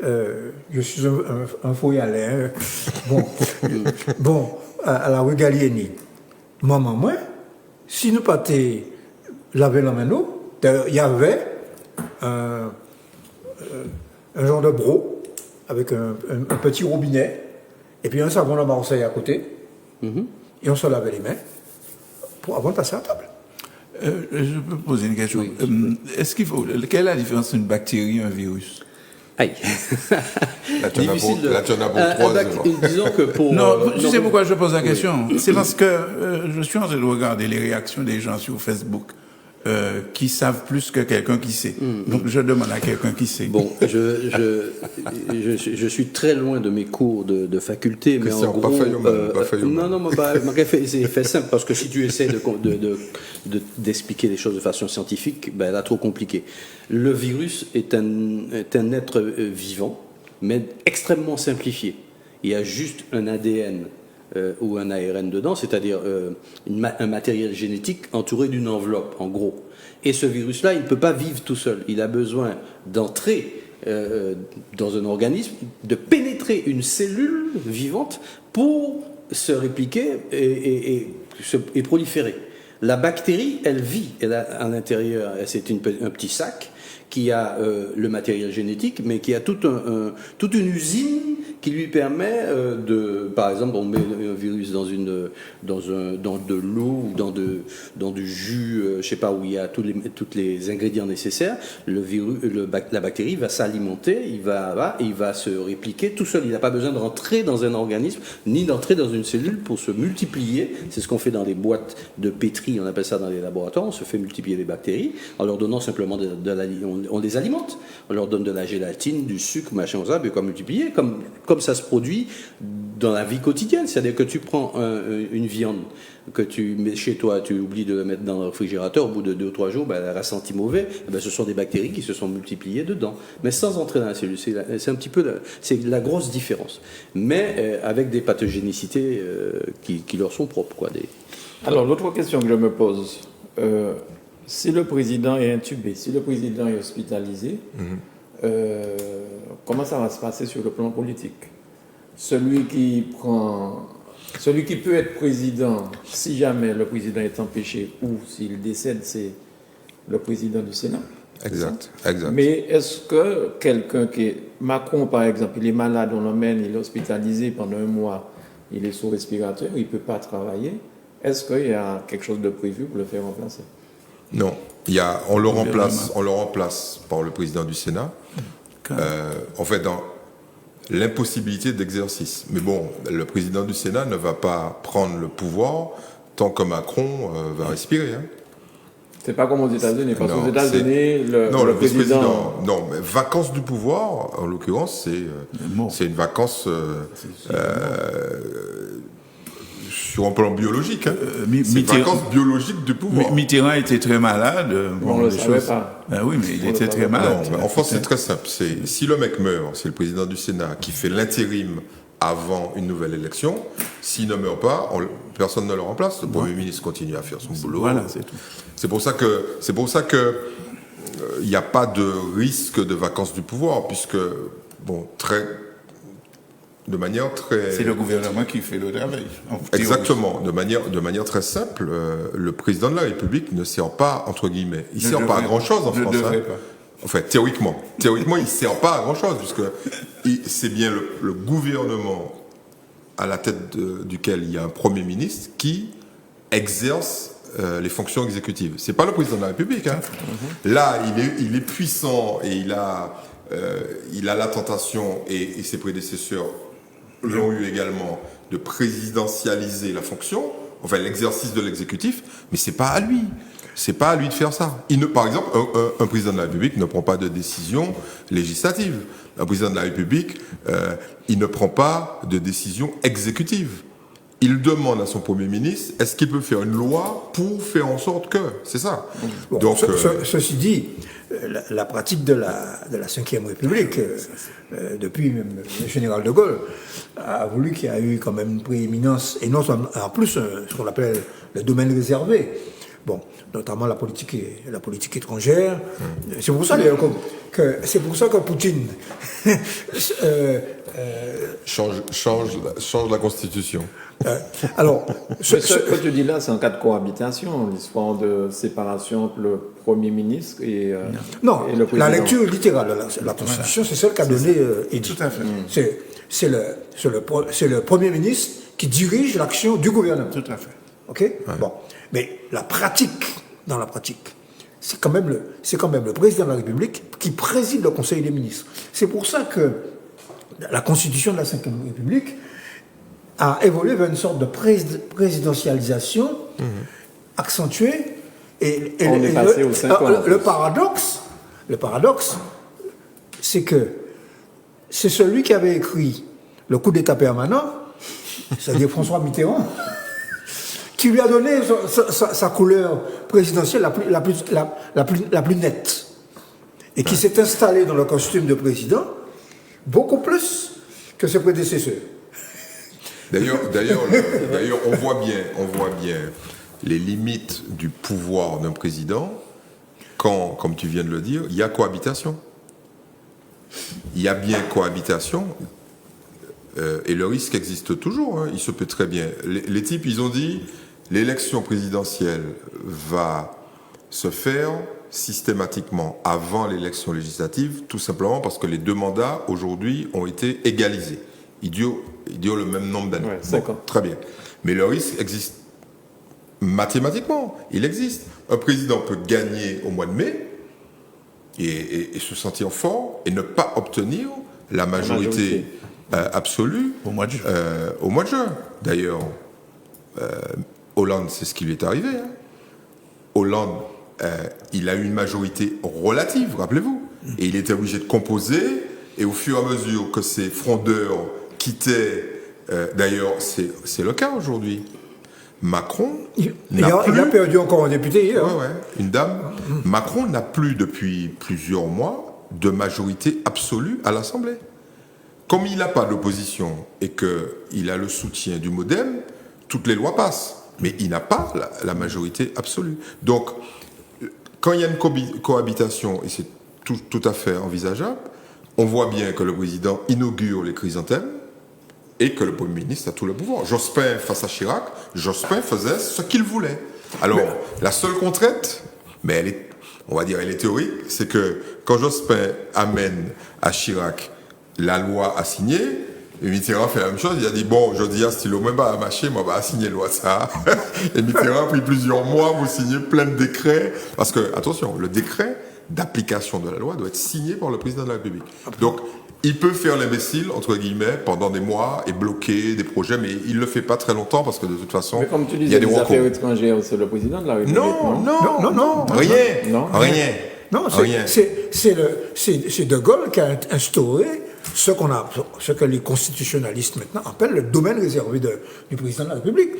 Je suis un foyalais. Bon, à la rue Gallieni. Maman, moi, si nous partions laver la main, il y avait un genre de broc avec un petit robinet et puis un savon de Marseille à côté. Et on se lavait les mains avant de passer à table. Je peux poser une question. Oui. Quelle est la différence entre une bactérie et un virus? Aïe. Là, tu en as pour 3 disons que pour... Non, tu sais pourquoi je pose la question? C'est parce que je suis en train de regarder les réactions des gens sur Facebook. qui savent plus que quelqu'un qui sait. Donc je demande à quelqu'un qui sait. Bon, je suis très loin de mes cours de faculté, mais en gros... Non, c'est fait simple, parce que si tu essaies d'expliquer les choses de façon scientifique, ben là, trop compliqué. Le virus est un être vivant, mais extrêmement simplifié. Il y a juste un ADN ou un ARN dedans, c'est-à-dire un matériel génétique entouré d'une enveloppe, en gros. Et ce virus-là, il ne peut pas vivre tout seul. Il a besoin d'entrer dans un organisme, de pénétrer une cellule vivante pour se répliquer et proliférer. La bactérie, elle vit. Elle a à l'intérieur, c'est un petit sac qui a le matériel génétique, mais qui a toute une usine qui lui permet par exemple, on met un virus dans de l'eau ou dans du jus, je sais pas, où il y a tous les ingrédients nécessaires. La bactérie va s'alimenter, il va se répliquer tout seul. Il n'a pas besoin de rentrer dans un organisme ni d'entrer dans une cellule pour se multiplier. C'est ce qu'on fait dans les boîtes de pétri, on appelle ça dans les laboratoires. On se fait multiplier les bactéries en leur donnant simplement on les alimente. On leur donne de la gélatine, du sucre, machin, ça, puis quoi multiplier, comme ça se produit dans la vie quotidienne. C'est-à-dire que tu prends une viande que tu mets chez toi, tu oublies de la mettre dans le réfrigérateur, au bout de 2 ou 3 jours, elle a senti mauvais, ce sont des bactéries qui se sont multipliées dedans, mais sans entrer dans la cellule. C'est un petit peu c'est la grosse différence, mais avec des pathogénicités qui leur sont propres, quoi. Alors, l'autre question que je me pose, si le président est intubé, si le président est hospitalisé, comment ça va se passer sur le plan politique? Celui qui peut être président, si jamais le président est empêché ou s'il décède, c'est le président du Sénat. Exact. Mais est-ce que quelqu'un qui est... Macron, par exemple, il est malade, on l'emmène, il est hospitalisé pendant 1 mois, il est sous respirateur, il ne peut pas travailler. Est-ce qu'il y a quelque chose de prévu pour le faire remplacer? Non. On le remplace par le président du Sénat. En fait, dans l'impossibilité d'exercice. Mais bon, le président du Sénat ne va pas prendre le pouvoir tant que Macron va respirer. Hein. C'est pas comme aux États-Unis, parce qu'aux États-Unis, le président... Non, mais vacance du pouvoir, en l'occurrence, c'est une vacance sur un plan biologique. Hein. C'est une vacance biologique du pouvoir. Mitterrand était très malade. On ne le savait pas. Oui, mais il était très malade. En France, c'est très simple. Si le mec meurt, c'est le président du Sénat qui fait l'intérim avant une nouvelle élection. S'il ne meurt pas, personne ne le remplace. Le Premier ministre continue à faire son boulot. Voilà, c'est tout. C'est pour ça que il n'y a pas de risque de vacance du pouvoir, puisque de manière très... C'est le gouvernement qui fait le travail. Exactement. De manière très simple, le président de la République ne sert pas, entre guillemets, il ne sert pas à grand-chose en France. En fait, théoriquement, il ne sert pas à grand-chose, puisque c'est bien le gouvernement à la tête duquel il y a un Premier ministre qui exerce les fonctions exécutives. C'est pas le président de la République. Hein. Là, il est puissant et il a la tentation, et ses prédécesseurs l'ont eu également, de présidentialiser la fonction, enfin l'exercice de l'exécutif, mais c'est pas à lui. C'est pas à lui de faire ça. Par exemple, un président de la République ne prend pas de décision législative. Un président de la République, il ne prend pas de décision exécutive. Il demande à son Premier ministre, est-ce qu'il peut faire une loi pour faire en sorte que... C'est ça. Bon, donc, ceci dit, la pratique de la Ve République, depuis même le général de Gaulle, a voulu qu'il y ait eu quand même une prééminence, et non en plus ce qu'on appelle le domaine réservé. Bon, notamment la politique étrangère. C'est pour ça que Poutine change la Constitution. Alors, ce que tu dis là, c'est en cas de cohabitation, l'histoire de séparation entre le Premier ministre et le président. La lecture littérale de la Constitution, c'est celle qu'a donnée Eddy. Tout à fait. C'est le Premier ministre qui dirige l'action du gouvernement. Tout à fait. OK ? Ouais. Bon. Mais dans la pratique, c'est quand même le président de la République qui préside le Conseil des ministres. C'est pour ça que la Constitution de la Ve République a évolué vers une sorte de présidentialisation accentuée On est passé aux 5 ans. Le paradoxe, c'est que c'est celui qui avait écrit le coup d'État permanent, c'est-à-dire François Mitterrand, qui lui a donné sa couleur présidentielle la plus nette, et qui s'est installé dans le costume de président beaucoup plus que ses prédécesseurs. D'ailleurs, on voit bien les limites du pouvoir d'un président quand, comme tu viens de le dire, il y a cohabitation. Il y a bien cohabitation et le risque existe toujours. Hein. Il se peut très bien. Les types, ils ont dit l'élection présidentielle va se faire systématiquement avant l'élection législative, tout simplement parce que les 2 mandats aujourd'hui ont été égalisés. Ils durent le même nombre d'années. Ouais, bon, très bien. Mais le risque existe mathématiquement. Il existe. Un président peut gagner au mois de mai et se sentir fort et ne pas obtenir la majorité absolue au mois de juin. D'ailleurs, Hollande, c'est ce qui lui est arrivé. Hein. Hollande, il a eu une majorité relative, rappelez-vous. Et il était obligé de composer. Et au fur et à mesure que ces frondeurs quittaient, d'ailleurs, c'est le cas aujourd'hui. Macron il a perdu encore un député hier. Ouais, une dame. Macron n'a plus depuis plusieurs mois de majorité absolue à l'Assemblée. Comme il n'a pas d'opposition et qu'il a le soutien du MoDem, toutes les lois passent. Mais il n'a pas la majorité absolue. Donc, quand il y a une cohabitation, et c'est tout à fait envisageable, on voit bien que le président inaugure les chrysanthèmes et que le Premier ministre a tout le pouvoir. Jospin, face à Chirac, Jospin faisait ce qu'il voulait. Alors, la seule contrainte, mais elle est théorique, c'est que quand Jospin amène à Chirac la loi à signer, et Mitterrand fait la même chose, il a dit, bon, je dis à stylo, même pas à mâcher, moi, va signer loi ça. Et Mitterrand a pris plusieurs mois pour signer plein de décrets. Parce que, attention, le décret d'application de la loi doit être signé par le président de la République. Donc, il peut faire l'imbécile, entre guillemets, pendant des mois et bloquer des projets, mais il ne le fait pas très longtemps parce que de toute façon, mais comme tu disais, il y a des les recours. affaires étrangères, c'est le président de la République. Non, rien. Non, c'est De Gaulle qui a instauré ce que les constitutionnalistes maintenant appellent le domaine réservé du président de la République.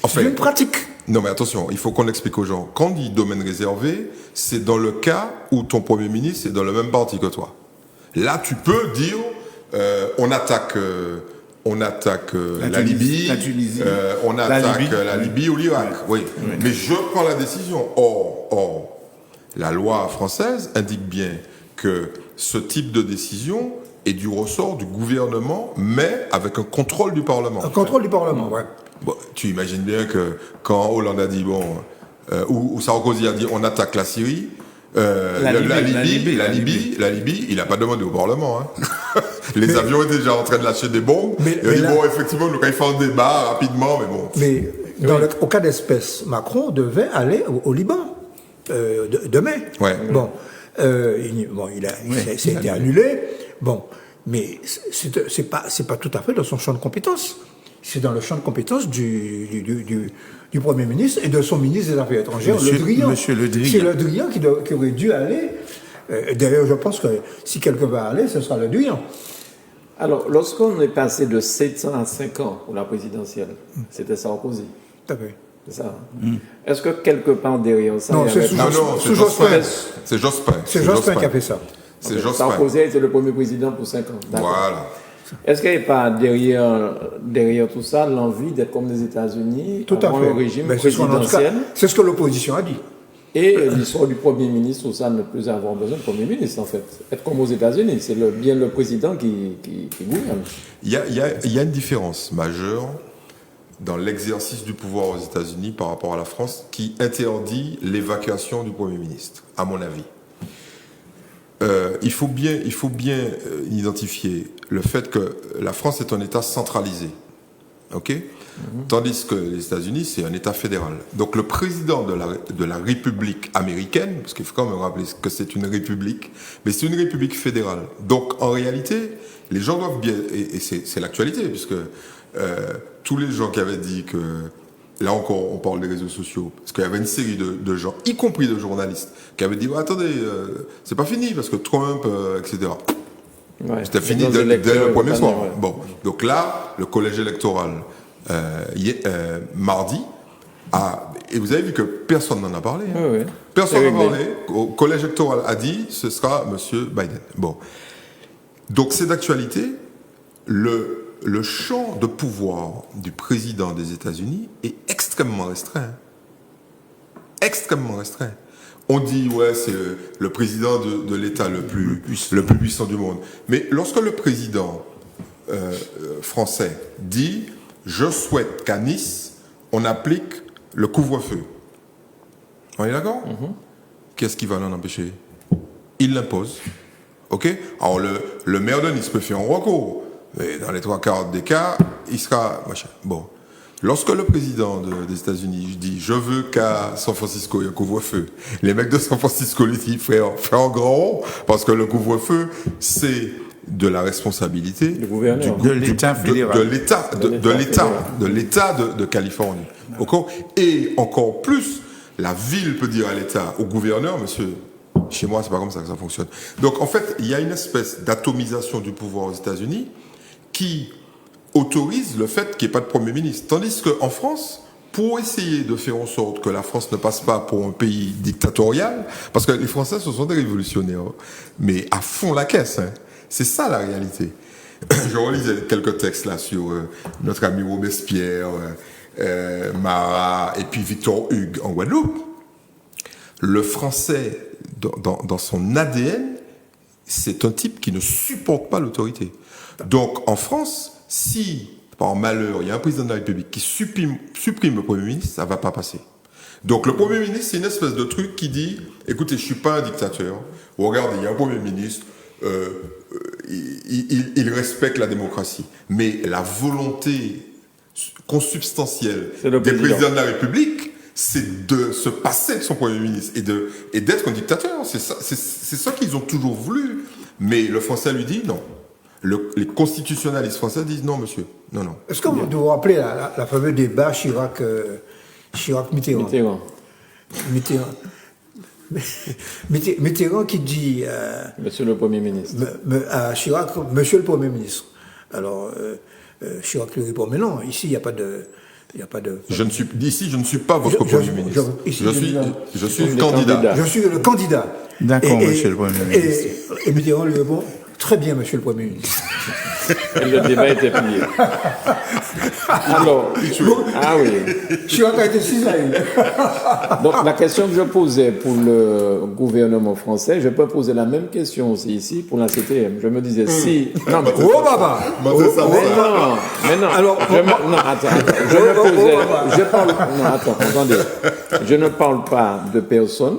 C'est une pratique. Non, mais attention, il faut qu'on explique aux gens. Quand on dit domaine réservé, c'est dans le cas où ton Premier ministre est dans le même parti que toi. Là, tu peux dire, on attaque la Libye, la Tunisie, on attaque la Libye ou l'Irak. Oui. Mais je prends la décision. Or, la loi française indique bien que ce type de décision est du ressort du gouvernement, mais avec un contrôle du Parlement. Un contrôle du Parlement, ouais. Bon, tu imagines bien que quand Hollande a dit, ou Sarkozy a dit, on attaque la Syrie, la Libye, il n'a pas demandé au Parlement. Hein. Les avions étaient déjà en train de lâcher des bombes. Il a dit, effectivement, nous, quand il fait un débat rapidement, mais bon. Mais au cas d'espèce, Macron devait aller au Liban demain. Ouais. Bon, ça a été annulé. Bon, mais c'est pas tout à fait dans son champ de compétences. C'est dans le champ de compétences du Premier ministre et de son ministre des Affaires étrangères, Le Drian. Monsieur Le Drian. C'est Le Drian qui aurait dû aller. D'ailleurs, je pense que si quelqu'un va aller, ce sera Le Drian. Alors, lorsqu'on est passé de 7 ans à 5 ans pour la présidentielle, c'était Sarkozy. Tout à fait. C'est ça. Est-ce que quelque part derrière ça... Non, c'est Jospin. C'est Jospin. C'est Jospin qui a fait ça. C'est Jospin. Sarkozy était le premier président pour 5 ans. Voilà. Est-ce qu'il n'y a pas derrière tout ça l'envie d'être comme les États-Unis, tout à fait. Un régime présidentiel? C'est ce que l'opposition a dit. Et l'histoire du Premier ministre, ça ne plus avoir besoin de Premier ministre, en fait. Être comme aux États-Unis, c'est bien le président qui gouverne. Il y a une différence majeure dans l'exercice du pouvoir aux États-Unis par rapport à la France qui interdit l'évacuation du Premier ministre, à mon avis. Il faut bien identifier le fait que la France est un État centralisé. OK ? Tandis que les États-Unis, c'est un État fédéral. Donc le président de la République américaine, parce qu'il faut quand même rappeler que c'est une république, mais c'est une république fédérale. Donc en réalité, les gens doivent bien... Et c'est l'actualité, puisque tous les gens qui avaient dit que là encore, on parle des réseaux sociaux, parce qu'il y avait une série de gens, y compris de journalistes, qui avaient dit, attendez, c'est pas fini, parce que Trump, etc. Ouais. C'était fini dès le premier soir. Ouais. Bon, donc là, le collège électoral, mardi, et vous avez vu que personne n'en a parlé. Hein. Oui. Personne n'en a parlé. Au collège électoral a dit, ce sera M. Biden. Bon. Donc c'est d'actualité. Le champ de pouvoir du président des États-Unis est extrêmement restreint. Extrêmement restreint. On dit, ouais, c'est le président de l'État le plus puissant du monde. Mais lorsque le président français dit, je souhaite qu'à Nice, on applique le couvre-feu. On est d'accord? Qu'est-ce qui va l'en empêcher? Il l'impose. OK? Alors, le maire de Nice peut faire un recours. Mais dans les 3/4 des cas, il sera machin. Bon. Lorsque le président des États-Unis dit « Je veux qu'à San Francisco, il y ait un couvre-feu », les mecs de San Francisco lui disent « Fais en grand rond, parce que le couvre-feu, c'est de la responsabilité de l'État fédéral. De l'État de Californie. Et encore plus, la ville peut dire à l'État, au gouverneur, monsieur, chez moi, c'est pas comme ça que ça fonctionne. Donc, en fait, il y a une espèce d'atomisation du pouvoir aux États-Unis qui autorise le fait qu'il n'y ait pas de Premier ministre. Tandis qu'en France, pour essayer de faire en sorte que la France ne passe pas pour un pays dictatorial, parce que les Français, ce sont des révolutionnaires, mais à fond la caisse, hein. C'est ça la réalité. Je relisais quelques textes là sur notre ami Robespierre, Marat, et puis Victor Hugues en Guadeloupe. Le Français, dans son ADN, c'est un type qui ne supporte pas l'autorité. Donc, en France, si, par malheur, il y a un président de la République qui supprime le Premier ministre, ça ne va pas passer. Donc, le Premier ministre, c'est une espèce de truc qui dit, écoutez, je ne suis pas un dictateur. Regardez, il y a un Premier ministre, il respecte la démocratie. Mais la volonté consubstantielle des présidents de la République, c'est de se passer de son Premier ministre et d'être un dictateur. C'est ça qu'ils ont toujours voulu. Mais le Français lui dit non. Les constitutionnalistes français disent non, monsieur. Non. Est-ce que vous vous rappelez la fameuse débat Chirac-Mitterrand Mitterrand qui dit... Monsieur le Premier ministre. À Chirac, monsieur le Premier ministre. Alors, Chirac lui répond, mais non, ici, il n'y a pas de... Ici, je ne suis pas votre Premier ministre. Je suis le candidat. Je suis le candidat. D'accord, monsieur le Premier ministre. Et Mitterrand lui répond, très bien, monsieur le Premier ministre. Et le débat était plié. Alors, oui. Chirac a été cisaillé. Donc, la question que je posais pour le gouvernement français, je peux poser la même question aussi ici pour la CTM. Je me disais, si... Non, mais... Oh, papa! Mais non. Alors, attends. Je ne parle pas de personne.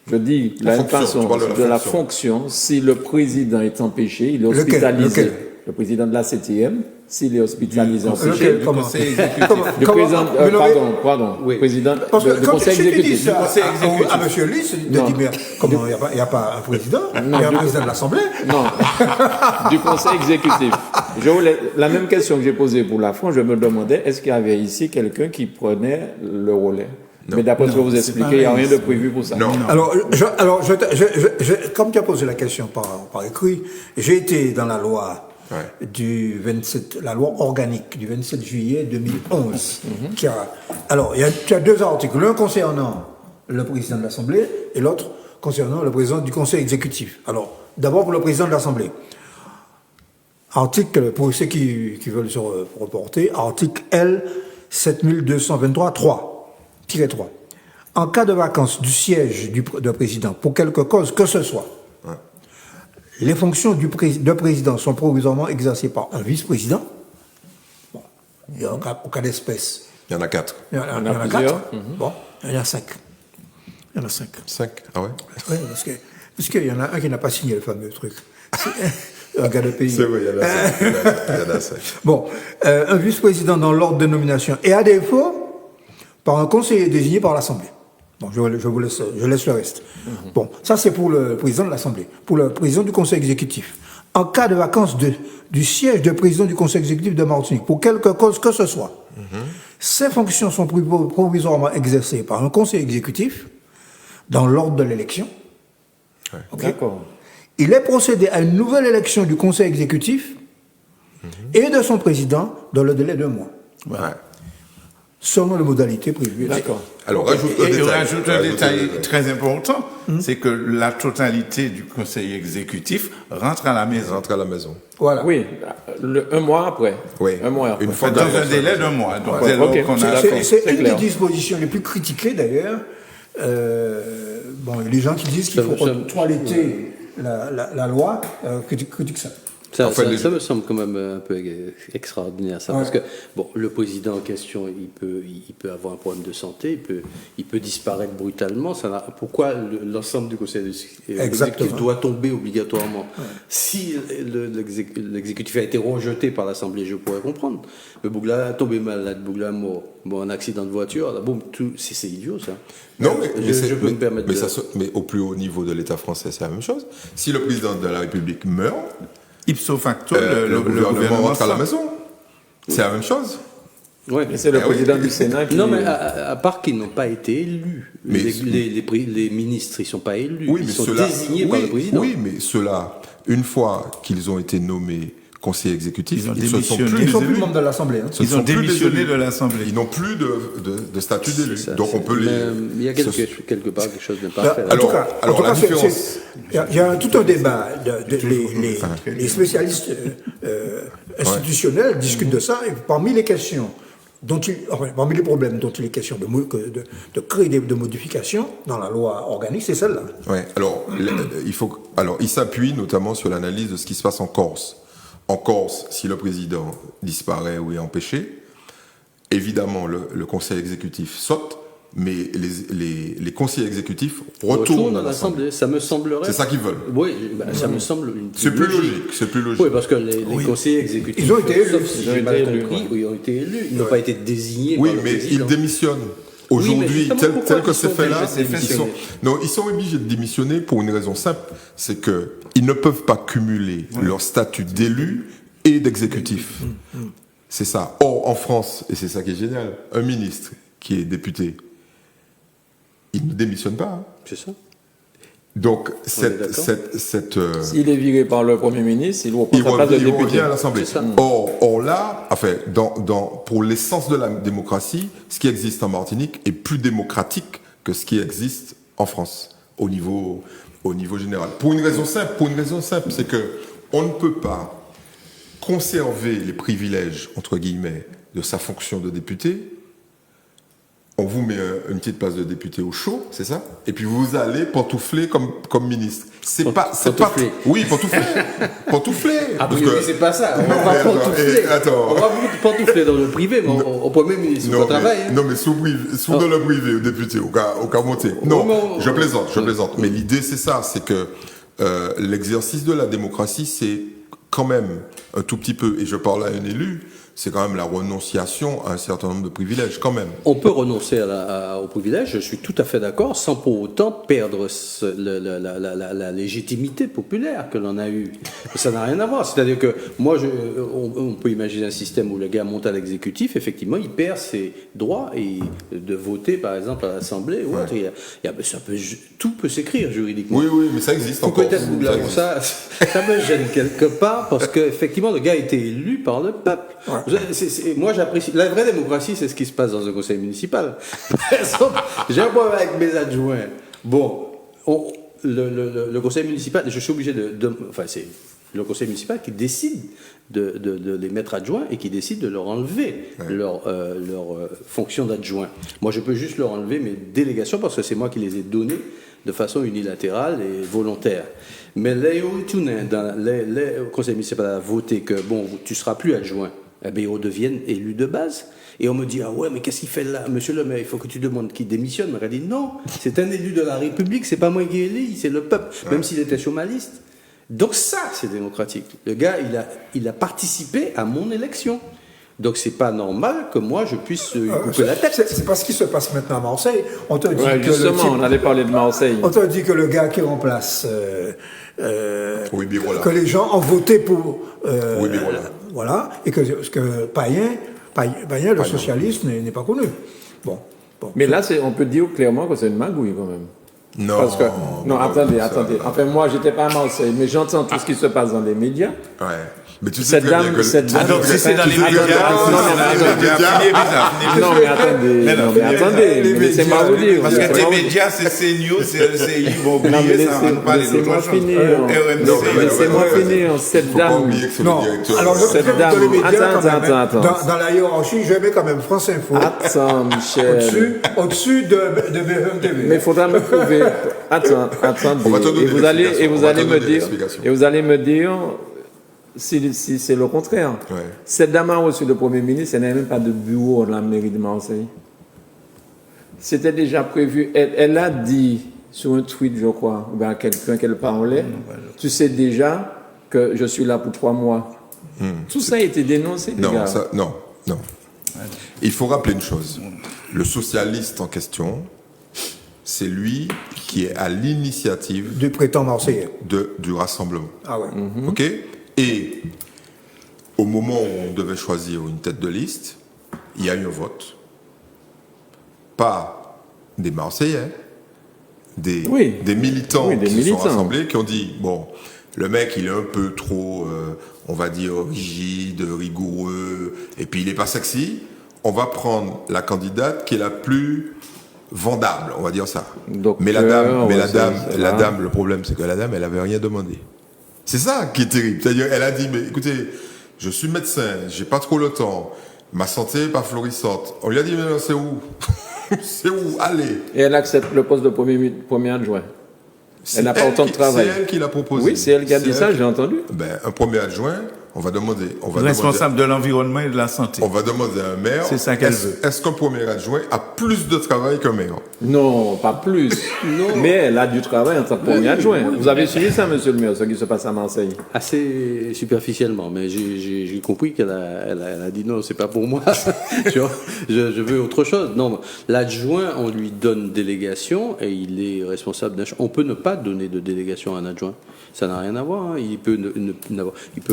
Je dis la façon de la fonction. Si le président est empêché, il est hospitalisé. Le président de la CTM, s'il est hospitalisé empêché. Du conseil exécutif. Président du conseil exécutif. À monsieur Lys, il dit, mais comment, il n'y a pas un président? Il y a un président de l'Assemblée? Non, du conseil exécutif. La même question que j'ai posée pour la France, je me demandais, est-ce qu'il y avait ici quelqu'un qui prenait le relais? Non. Mais d'après ce que vous expliquez, il n'y a rien de prévu pour ça. Non. Alors, comme tu as posé la question par écrit, j'ai été dans la loi du 27, la loi organique du 27 juillet 2011. Alors, tu as deux articles, l'un concernant le président de l'Assemblée et l'autre concernant le président du Conseil exécutif. Alors, d'abord pour le président de l'Assemblée. Article, pour ceux qui veulent se reporter, article L 7223-3. En cas de vacance du siège de président, pour quelque cause que ce soit, les fonctions de président sont provisoirement exercées par un vice-président. Bon. Et au cas d'espèce. Il y en a 4. Il y en a 4. Bon, il y en a 5. Il y en a 5. 5, ah ouais? Oui, parce qu'il y en a un qui n'a pas signé le fameux truc. Un gars de pays. C'est vrai, il y en a 5. Bon, un vice-président dans l'ordre de nomination. Et à défaut, par un conseiller désigné par l'Assemblée. Bon, je laisse le reste. Bon, ça c'est pour le président de l'Assemblée. Pour le président du Conseil exécutif. En cas de vacance du siège de président du Conseil exécutif de Martinique, pour quelque cause que ce soit, Ces fonctions sont provisoirement exercées par un conseil exécutif dans l'ordre de l'élection. Okay. D'accord. Il est procédé à une nouvelle élection du conseil exécutif et de son président dans le délai d'1 mois. Ouais. Selon les modalités prévues. D'accord. Alors, rajoute un détail. Très important, c'est que la totalité du conseil exécutif rentre à la maison. Rentre à la maison. Voilà. Oui, 1 mois après. Oui. 1 mois après. Une fois Dans un délai d'1 mois. Donc, Ouais, c'est là ok. qu'on a C'est une clair. des dispositions les plus critiquées d'ailleurs. Bon, il y a des gens qui disent qu'il faut toiletter la loi, critiquent ça. Ça Enfin, me semble quand même un peu extraordinaire, ça, parce que bon, le président en question, il peut avoir un problème de santé, il peut disparaître brutalement. Pourquoi l'ensemble du conseil exécutif doit tomber obligatoirement? Si l'exécutif a été rejeté par l'Assemblée, je pourrais comprendre. Mais Bougla a tombé malade, Bougla mort, bon, un accident de voiture, là, boum, c'est idiot ça. Non, je peux me permettre mais au plus haut niveau de l'État français, c'est la même chose. Si le président de la République meurt, ipso facto, le gouvernement rentre à la maison. C'est la même chose. Ouais. Et c'est le président du Sénat qui... Non, mais à part qu'ils n'ont pas été élus. Mais les ministres, ils ne sont pas élus. Oui, ils sont désignés par le président. Oui, mais ceux-là, une fois qu'ils ont été nommés conseillers exécutifs, Ils ont ils ne sont démissionné. plus Ils ne sont des plus élus. membres de l'Assemblée. Hein. Ils ont sont plus des démissionné élus. de l'Assemblée. Ils n'ont plus de statut d'élu. Ça, Donc on peut les... Il y a quelque part quelque chose de parfait. En tout cas, la c'est- différence... il y a tout un débat. Les spécialistes institutionnels discutent de ça, et parmi les questions, parmi les problèmes dont il est question de créer de modifications dans la loi organique, c'est celle-là. Ouais. Alors, il s'appuie notamment sur l'analyse de ce qui se passe en Corse. En Corse, si le président disparaît ou est empêché, évidemment, le conseil exécutif saute, mais les conseillers exécutifs retournent à l'Assemblée. Ça me semblerait. C'est ça qu'ils veulent. Oui, ça me semble une C'est plus logique. C'est plus logique. Oui, parce que les conseillers exécutifs. Ils ont été élus. sauf si j'ai mal compris, ils ont été élus. Ils n'ont pas été désignés Oui, par le mais président. ils démissionnent. mais Aujourd'hui, justement, tel pourquoi que ils c'est sont fait là, obligés de démissionner ils sont obligés de démissionner pour une raison simple, c'est que ils ne peuvent pas cumuler leur statut d'élu et d'exécutif. C'est ça. Or, en France, et c'est ça qui est génial, un ministre qui est député, il ne démissionne pas. Hein. C'est ça. Donc, d'accord. S'il est viré par le Premier ministre, il reprend sa place de il député. revient à l'Assemblée. C'est ça. Or là, enfin, pour l'essence de la démocratie, ce qui existe en Martinique est plus démocratique que ce qui existe en France, au niveau général. Pour une raison simple, c'est que on ne peut pas conserver les privilèges, entre guillemets, de sa fonction de député. On vous met une petite place de député au chaud, c'est ça? Et puis vous allez pantoufler comme ministre. Pantoufler. Oui, pantoufler. Pantoufler. Ah, Parce oui, que- oui, c'est pas ça. On Non, va mais attends, pantoufler. attends. On va pantoufler dans le privé, mais au Premier ministre, au travail. Hein. Non, mais sous dans le privé, au député, au cas monté. Non, mais je plaisante. Mais l'idée, c'est ça, c'est que l'exercice de la démocratie, c'est quand même un tout petit peu, et je parle à un élu, c'est quand même la renonciation à un certain nombre de privilèges, quand même. On peut renoncer au privilège, je suis tout à fait d'accord, sans pour autant perdre la légitimité populaire que l'on a eue. Ça n'a rien à voir. C'est-à-dire que moi, on peut imaginer un système où le gars monte à l'exécutif, effectivement, il perd ses droits de voter, par exemple, à l'Assemblée ou autre. Tout peut s'écrire juridiquement. Oui, mais ça existe encore. Peut-être ça me gêne quelque part parce qu'effectivement, le gars a été élu par le peuple. Moi, j'apprécie. La vraie démocratie, c'est ce qui se passe dans un conseil municipal. Par exemple, j'ai un problème avec mes adjoints. Bon, le conseil municipal, je suis obligé enfin, c'est le conseil municipal qui décide de les mettre adjoints et qui décide de leur enlever leur fonction d'adjoint. Moi, je peux juste leur enlever mes délégations parce que c'est moi qui les ai données de façon unilatérale et volontaire. Mais le conseil municipal a voté que, bon, tu ne seras plus adjoint. Eh bien, ils redeviennent élus de base. Et on me dit, ah ouais, mais qu'est-ce qu'il fait là? Monsieur le maire, il faut que tu demandes qu'il démissionne. Mais elle dit, non, c'est un élu de la République, c'est pas moi qui ai élu, c'est le peuple, même s'il était chômaliste. Donc ça, c'est démocratique. Le gars, il a participé à mon élection. Donc c'est pas normal que moi, je puisse lui couper la tête. C'est pas ce qui se passe maintenant à Marseille. On te dit que justement, on allait parler de Marseille. On te dit que le gars qui remplace... Oui, Birola. que les gens ont voté pour... Oui, Birola. voilà, et que Payen Payen, le socialiste, n'est pas connu. Bon. Mais là, on peut dire clairement que c'est une magouille quand même. Non. Parce que, attendez. Enfin, moi, j'étais pas à Marseille, mais j'entends tout ce qui se passe dans les médias. Ouais. Mais tu sais cette dame, donc si c'est dans les médias, non mais attendez, laissez-moi vous dire. Parce que tes médias, c'est CNews, c'est ils vont oublier ça, on va parler d'autre chose. Laissez-moi finir. Cette dame. Non. Alors cette dame. Attends. Dans la hiérarchie, je mets quand même France Info. Attends, Michel. Au-dessus de BFM TV. Mais il faudra me prouver. Attendez. Et vous allez me dire. Si c'est le contraire. Ouais. Cette dame a reçu le Premier ministre, elle n'a même pas de bureau dans la mairie de Marseille. C'était déjà prévu. Elle a dit sur un tweet, je crois, ou à quelqu'un qu'elle parlait, tu sais déjà que je suis là pour 3 mois. Tout ça a été dénoncé, les gars. Non. Il faut rappeler une chose. Le socialiste en question, c'est lui qui est à l'initiative du prétend marseillais du rassemblement. Ah ouais. OK ? Et au moment où on devait choisir une tête de liste, il y a eu un vote. Pas des Marseillais, des militants sont rassemblés, qui ont dit, bon, le mec, il est un peu trop, on va dire, rigide, rigoureux, et puis il n'est pas sexy. On va prendre la candidate qui est la plus vendable, on va dire ça. Mais la dame, le problème, c'est que la dame, elle n'avait rien demandé. C'est ça qui est terrible. C'est-à-dire, elle a dit, mais écoutez, je suis médecin, j'ai pas trop le temps, ma santé n'est pas florissante. On lui a dit, mais c'est où? C'est où? Allez. Et elle accepte le poste de premier adjoint. Elle n'a pas autant de travail. C'est elle qui l'a proposé. Oui, c'est elle qui a dit ça, j'ai entendu. Un premier adjoint, on va demander. Responsable de l'environnement et de la santé. On va demander à un maire. C'est ça qu'elle veut. Est-ce qu'un premier adjoint a plus de travail qu'un maire? Non, pas plus. Non. Mais elle a du travail en tant que premier adjoint. Vous avez suivi ça, monsieur le maire, ce qui se passe à Marseille? Assez superficiellement, mais j'ai compris qu'elle a dit non, c'est pas pour moi. je veux autre chose. Non, l'adjoint, on lui donne délégation et il est responsable d'un. On peut ne pas donner de délégation à un adjoint. Ça n'a rien à voir. Hein. Il peut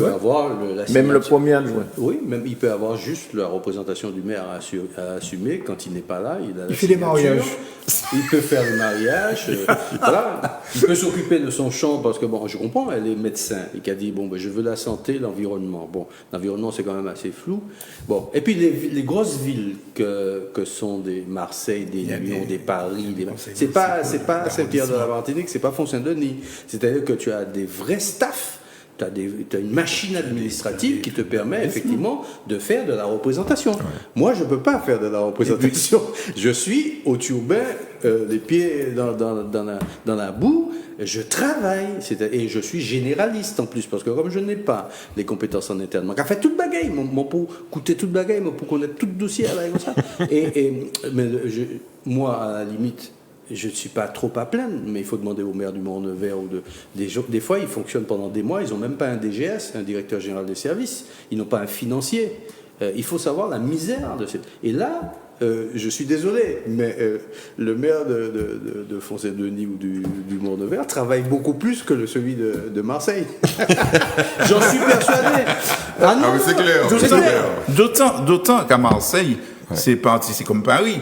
avoir même le premier adjoint. Oui, même il peut avoir juste la représentation du maire à assumer quand il n'est pas là. Il fait des mariages. Il peut faire le mariage. Voilà. Il peut s'occuper de son champ parce que bon, je comprends. Elle est médecin et qui a dit bon, je veux la santé, l'environnement. Bon, l'environnement c'est quand même assez flou. Bon, et puis les grosses villes que sont des Marseille, des Lyon, des Paris, c'est pas Saint-Pierre de la Martinique, c'est pas Font-Saint-Denis. C'est-à-dire que tu as des vrais staffs. Tu as une machine administrative qui te permet effectivement de faire de la représentation. Ouais. Moi, je ne peux pas faire de la représentation. Je suis au turbin, les pieds dans la boue, je travaille. Et je suis généraliste en plus, parce que comme je n'ai pas les compétences en interne, je fais toute bagaille, pour coûter toute bagaille, pour connaître tout dossier, comme ça. Moi, à la limite, je ne suis pas trop à plaindre, mais il faut demander au maire du Mont-Nevers des fois, ils fonctionnent pendant des mois, ils n'ont même pas un DGS, un directeur général des services, ils n'ont pas un financier. Il faut savoir la misère de cette. Et là, je suis désolé, mais le maire de Font-Saint-Denis ou du Mont-Nevers travaille beaucoup plus que celui de Marseille. J'en suis persuadé. Mais c'est clair. D'autant qu'à Marseille, c'est comme Paris.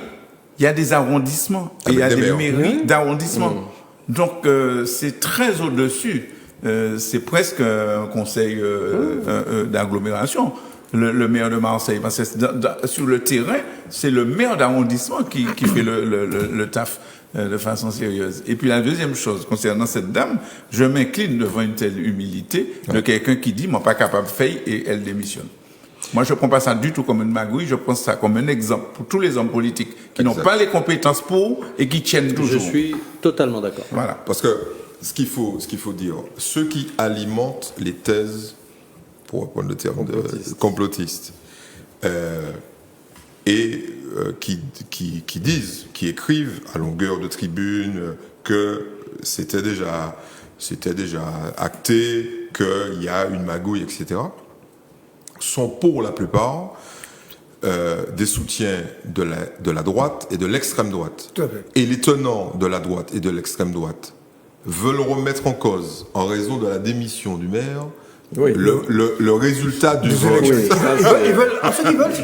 Il y a des arrondissements et il y a des mairies d'arrondissement. Donc, c'est très au-dessus. C'est presque un conseil d'agglomération, le maire de Marseille. Parce que sur le terrain, c'est le maire d'arrondissement qui fait le taf de façon sérieuse. Et puis, la deuxième chose, concernant cette dame, je m'incline devant une telle humilité de quelqu'un qui dit « moi pas capable de faire » et elle démissionne. Moi, je ne prends pas ça du tout comme une magouille, je prends ça comme un exemple pour tous les hommes politiques qui n'ont pas les compétences pour et qui tiennent toujours. Je suis totalement d'accord. Voilà, parce que ce qu'il faut dire, ceux qui alimentent les thèses, pour reprendre le terme de complotistes, qui disent, qui écrivent à longueur de tribune que c'était déjà acté, qu'il y a une magouille, etc., sont pour la plupart des soutiens de la droite et de l'extrême droite. Et les tenants de la droite et de l'extrême droite veulent remettre en cause, en raison de la démission du maire, Oui. Le résultat du vote. Oui,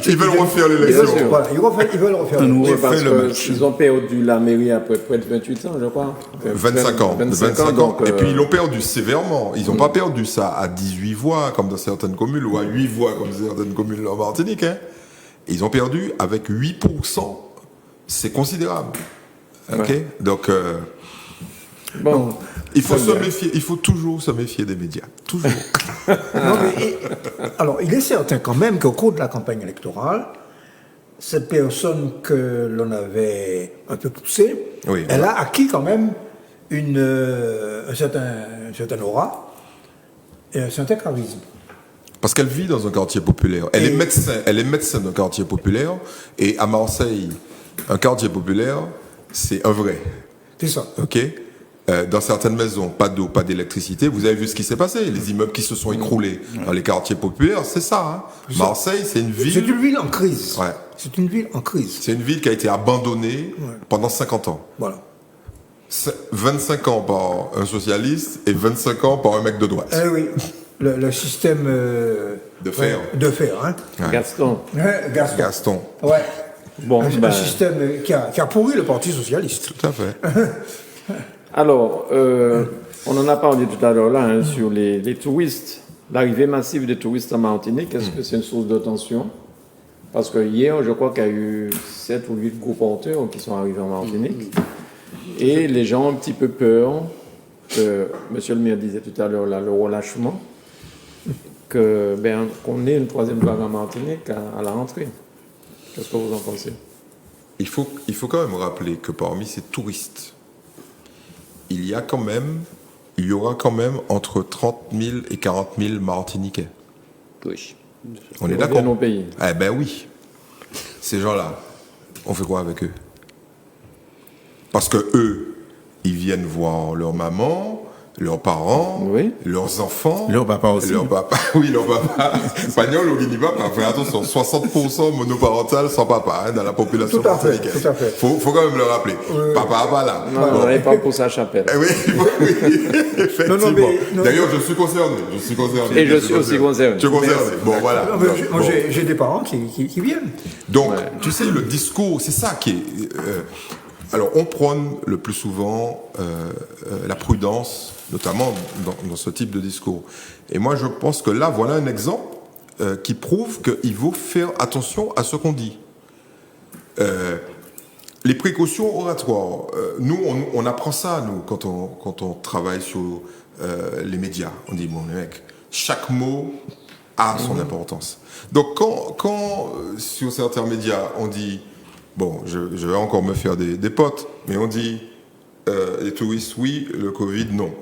Ils veulent refaire l'élection. Voilà, ils veulent refaire On Oui, refait parce le match. qu'ils ont perdu la mairie après près de 28 ans, je crois. 25 ans. 25 ans. Donc, et puis ils euh, l'ont perdu sévèrement. Ils n'ont pas perdu ça à 18 voix, comme dans certaines communes, ou à 8 voix, comme dans certaines communes en Martinique. Hein. Ils ont perdu avec 8%. C'est considérable. OK? Ouais. Donc, bon, il faut très se bien. méfier. Il faut toujours se méfier des médias. Toujours. Non, mais, alors, il est certain quand même qu'au cours de la campagne électorale, cette personne que l'on avait un peu poussée, Oui, elle a acquis quand même un certain aura et un certain charisme. Parce qu'elle vit dans un quartier populaire. Elle est médecin d'un quartier populaire. Et à Marseille, un quartier populaire, c'est un vrai. C'est ça. OK? Dans certaines maisons, pas d'eau, pas d'électricité. Vous avez vu ce qui s'est passé. Les immeubles qui se sont écroulés dans les quartiers populaires, c'est ça. Hein? Marseille, c'est une C'est ville. une ville en crise. Ouais. C'est une ville en crise. C'est une ville qui a été abandonnée pendant 50 ans. Voilà. 25 ans par un socialiste et 25 ans par un mec de droite. Eh oui, le système De fer. De fer, hein. Gaston. Ouais, Gaston. Gaston. Ouais. Bon, Un ben, système qui a pourri le Parti socialiste. Tout à fait. alors, on en a parlé tout à l'heure là, hein, sur les touristes. L'arrivée massive des touristes en Martinique, est-ce que c'est une source de tension? Parce que hier, je crois qu'il y a eu 7 ou 8 gros porteurs qui sont arrivés en Martinique. Et les gens ont un petit peu peur, que monsieur le maire disait tout à l'heure, là, le relâchement, qu'on ait une troisième vague en Martinique à la rentrée. Qu'est-ce que vous en pensez? Il faut quand même rappeler que parmi ces touristes, il y aura quand même entre 30 000 et 40 000 Martiniquais. Oui. On est Ils d'accord? reviennent au pays. Eh ben oui. Ces gens-là, on fait quoi avec eux? Parce que eux, ils viennent voir leur maman, leurs parents, Oui. leurs enfants. Leur papa aussi. Leur papa, oui, leur papa. Pagnol ou Guinea papa. Fais attention, 60% monoparental sans papa hein, dans la population Tout à fait, martiniquaise. tout à fait. Faut quand même le rappeler. Papa pas là. Non, on n'avait pas pour sa chapelle. Eh oui, effectivement. Non, mais- non. D'ailleurs, je suis concerné. Et je suis aussi concerné. Tu es concerné. Bon, voilà. Non, mais moi, Bon. j'ai des parents qui viennent. Donc, tu sais, le discours, c'est ça qui est... alors, on prône le plus souvent la prudence, notamment dans ce type de discours. Et moi, je pense que là, voilà un exemple qui prouve qu'il faut faire attention à ce qu'on dit. Les précautions oratoires, nous, on apprend ça, nous, quand on travaille sur les médias. On dit, bon, les mecs, chaque mot a son importance. Donc, quand sur certains médias, on dit, bon, je vais encore me faire des potes, mais on dit, les touristes, oui, le Covid, non.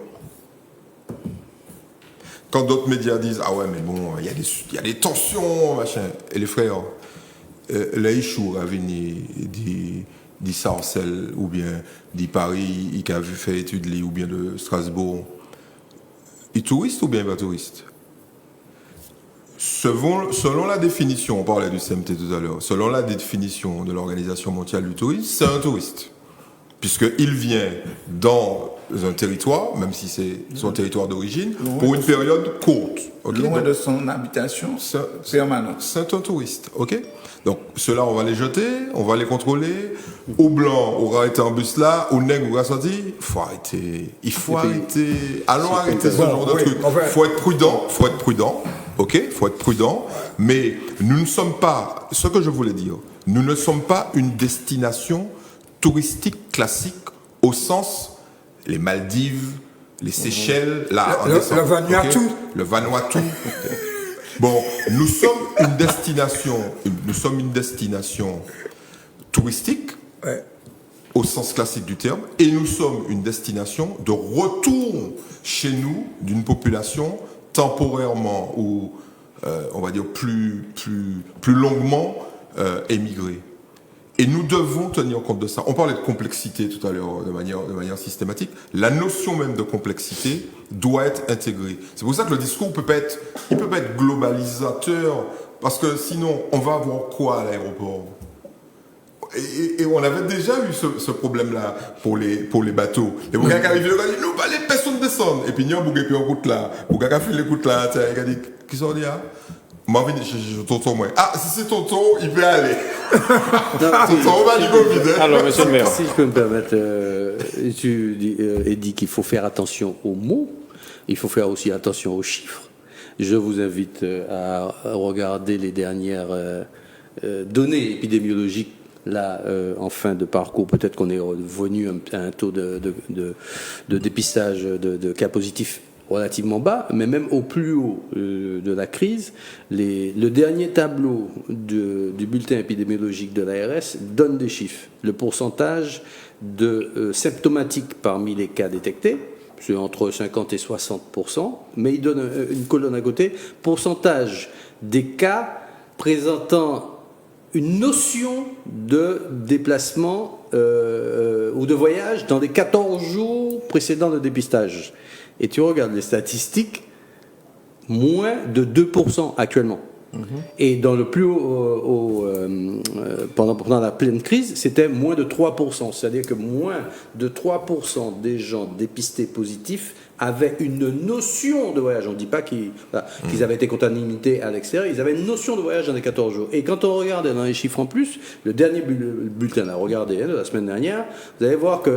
Quand d'autres médias disent, ah ouais, mais bon, il y a des tensions, machin, et les frères, l'Aïchou a venu dit Sarcelles, ou bien dit Paris, il a vu faire études ou bien de Strasbourg, il touriste ou bien il va touriste? Selon la définition, on parlait du CMT tout à l'heure, selon la définition de l'Organisation mondiale du tourisme, c'est un touriste. Puisqu'il vient dans un territoire, même si c'est son territoire d'origine, pour une période courte. Okay? Loin Donc, de son habitation permanente. c'est un touriste, ok? Donc, ceux-là, on va les jeter, on va les contrôler. Au blanc aura été en bus là, au nègre aura sorti. Il faut arrêter. Allons arrêter ce genre de truc. enfin- Faut être prudent, ok? Faut être prudent. Mais nous ne sommes pas, ce que je voulais dire, nous ne sommes pas une destination touristique classique au sens les Maldives, les Seychelles, là, en Le décembre, Vanuatu. ok? Le Vanuatu. Bon, nous sommes une destination touristique Ouais. au sens classique du terme, et nous sommes une destination de retour chez nous d'une population temporairement ou on va dire plus longuement émigrée. Et nous devons tenir compte de ça. On parlait de complexité tout à l'heure de manière systématique. La notion même de complexité doit être intégrée. C'est pour ça que le discours peut pas être globalisateur, parce que sinon, on va avoir quoi à l'aéroport? Et on avait déjà eu ce problème-là pour les bateaux. Les bougas qui arrivent, ils disent, nous, les personnes descendent. Et puis, il y a un bouga qui est en route là. Bouga qui a fait l'écoute là, il a dit, qui sont là? Moi, je dis, tonton, moi. Ah, si c'est tonton, il peut aller. Tonton, on va du Covid. Alors, monsieur le maire. Si je peux me permettre, tu dis qu'il faut faire attention aux mots, il faut faire aussi attention aux chiffres. Je vous invite à regarder les dernières données épidémiologiques. Là, en fin de parcours, peut-être qu'on est revenu à un taux de dépistage de cas positifs relativement bas, mais même au plus haut de la crise, le dernier tableau du bulletin épidémiologique de l'ARS donne des chiffres. Le pourcentage de symptomatiques parmi les cas détectés, c'est entre 50 et 60%, mais il donne une colonne à côté, pourcentage des cas présentant une notion de déplacement ou de voyage dans les 14 jours précédents le dépistage. Et tu regardes les statistiques, moins de 2% actuellement. Et dans le plus haut, pendant la pleine crise, c'était moins de 3%. C'est-à-dire que moins de 3% des gens dépistés positifs avaient une notion de voyage. On ne dit pas qu'ils avaient été contaminés à l'extérieur, ils avaient une notion de voyage dans les 14 jours. Et quand on regarde dans les chiffres en plus, le dernier bulletin, là, regardez, de la semaine dernière, vous allez voir qu'il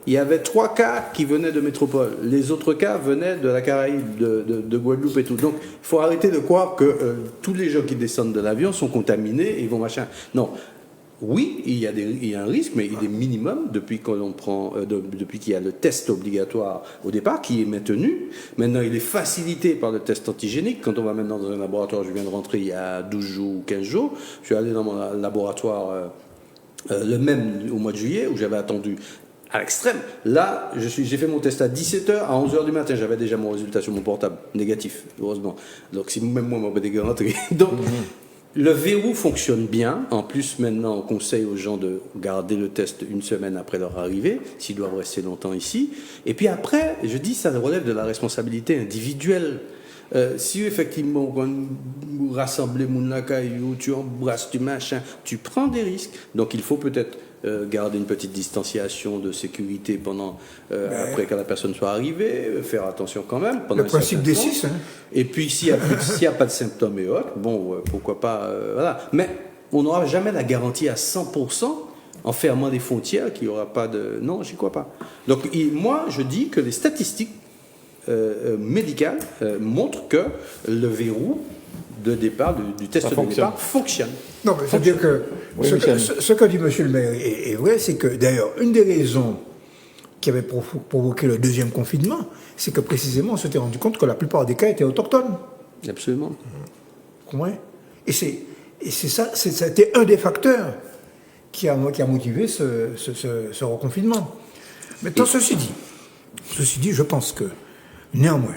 y avait 3 cas qui venaient de métropole. Les autres cas venaient de la Caraïbe, de Guadeloupe et tout. Donc, il faut arrêter de croire que tous les gens qui descendent de l'avion sont contaminés et vont machin. Non. Oui, il y a un risque, mais il est minimum depuis depuis qu'il y a le test obligatoire au départ, qui est maintenu. Maintenant, il est facilité par le test antigénique. Quand on va maintenant dans un laboratoire, je viens de rentrer il y a 12 jours ou 15 jours, je suis allé dans mon laboratoire le même au mois de juillet, où j'avais attendu à l'extrême. Là, j'ai fait mon test à 17h, à 11h du matin, j'avais déjà mon résultat sur mon portable, négatif, heureusement. Donc, si même moi, m'en vais rentrer. Donc, le verrou fonctionne bien. En plus, maintenant, on conseille aux gens de garder le test une semaine après leur arrivée, s'ils doivent rester longtemps ici. Et puis après, je dis, ça relève de la responsabilité individuelle. Si effectivement, quand vous rassemblez mon lacaillou, tu embrasses, tu machin, tu prends des risques. Donc, il faut peut-être garder une petite distanciation de sécurité après que la personne soit arrivée, faire attention quand même. Le principe des 6. Hein. Et puis, s'il n'y a pas de symptômes et autres, bon, pourquoi pas, voilà. Mais on n'aura jamais la garantie à 100% en fermant les frontières qu'il n'y aura pas de... Non, j'y crois pas. Donc, moi, je dis que les statistiques médicales montrent que le verrou de départ, du test de départ, fonctionne. Non, mais c'est-à-dire que ce que dit M. le maire est vrai, c'est que d'ailleurs, une des raisons qui avait provoqué le deuxième confinement, c'est que précisément on s'était rendu compte que la plupart des cas étaient autochtones. Absolument. Ouais. Et c'est ça, c'était un des facteurs qui a motivé ce reconfinement. Maintenant, ceci dit, je pense que néanmoins,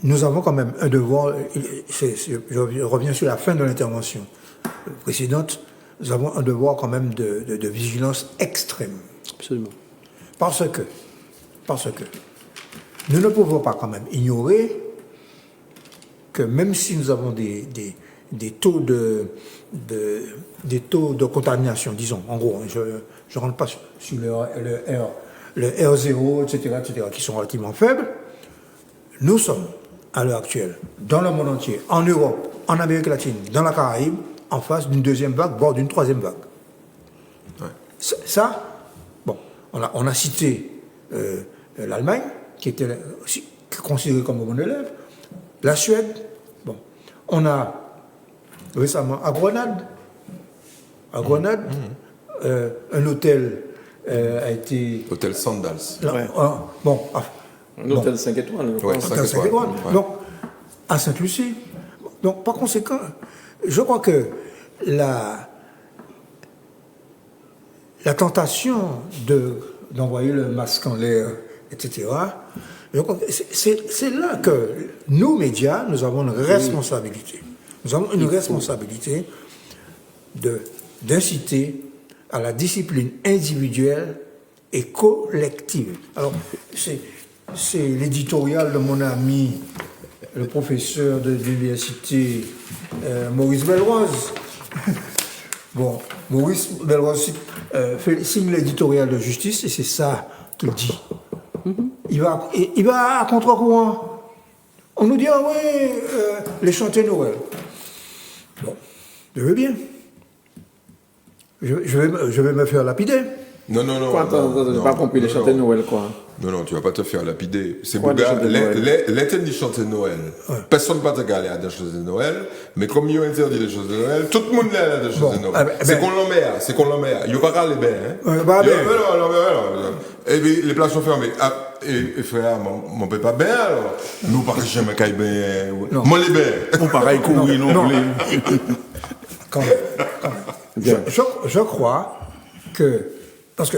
nous avons quand même un devoir, je reviens sur la fin de l'intervention précédente, nous avons un devoir quand même de vigilance extrême. Absolument. Parce que nous ne pouvons pas quand même ignorer que même si nous avons des taux de contamination, disons, en gros, je ne rentre pas sur le R0, etc., qui sont relativement faibles, nous sommes, à l'heure actuelle, dans le monde entier, en Europe, en Amérique latine, dans la Caraïbe, en face d'une deuxième vague, voire d'une troisième vague. Ouais. Ça, bon, on a cité l'Allemagne, qui était aussi considérée comme un bon élève, la Suède, bon, on a récemment à Grenade, un hôtel a été... Hôtel Sandals. Bon, un hôtel 5 étoiles. Ouais, 5 étoiles. Ouais. Donc, à Sainte-Lucie. Donc, par conséquent, je crois que la tentation d'envoyer le masque en l'air, etc., c'est là que nous, médias, nous avons une responsabilité. Nous avons une responsabilité d'inciter à la discipline individuelle et collective. Alors, c'est l'éditorial de mon ami, le professeur de l'université Maurice Belrose, Bon, Maurice Belrossi signe l'éditorial de Justice et c'est ça qu'il dit. Il va à contre-courant. On nous dit, ah ouais, les chantiers Noël. Bon, je veux bien. Je vais me faire lapider. Non. J'ai pas compris les chantiers Noël, quoi. Non, tu vas pas te faire lapider. C'est Quoi, Bouga, des chantiers Noël? l'interdit de chanter Noël. Personne ne va te galer à des choses de Noël, mais comme ils ont interdit les choses de Noël, tout le monde est à des choses de Noël. C'est qu'on l'en met, Il n'y a pas les bains, hein. Et puis, les places sont fermées. Et frère, mon père pas bien, alors. Nous, pas jamais qu'à bain. Moi, les bains. Ou pareil, courir, non plus. Quand même. Je crois que... Parce que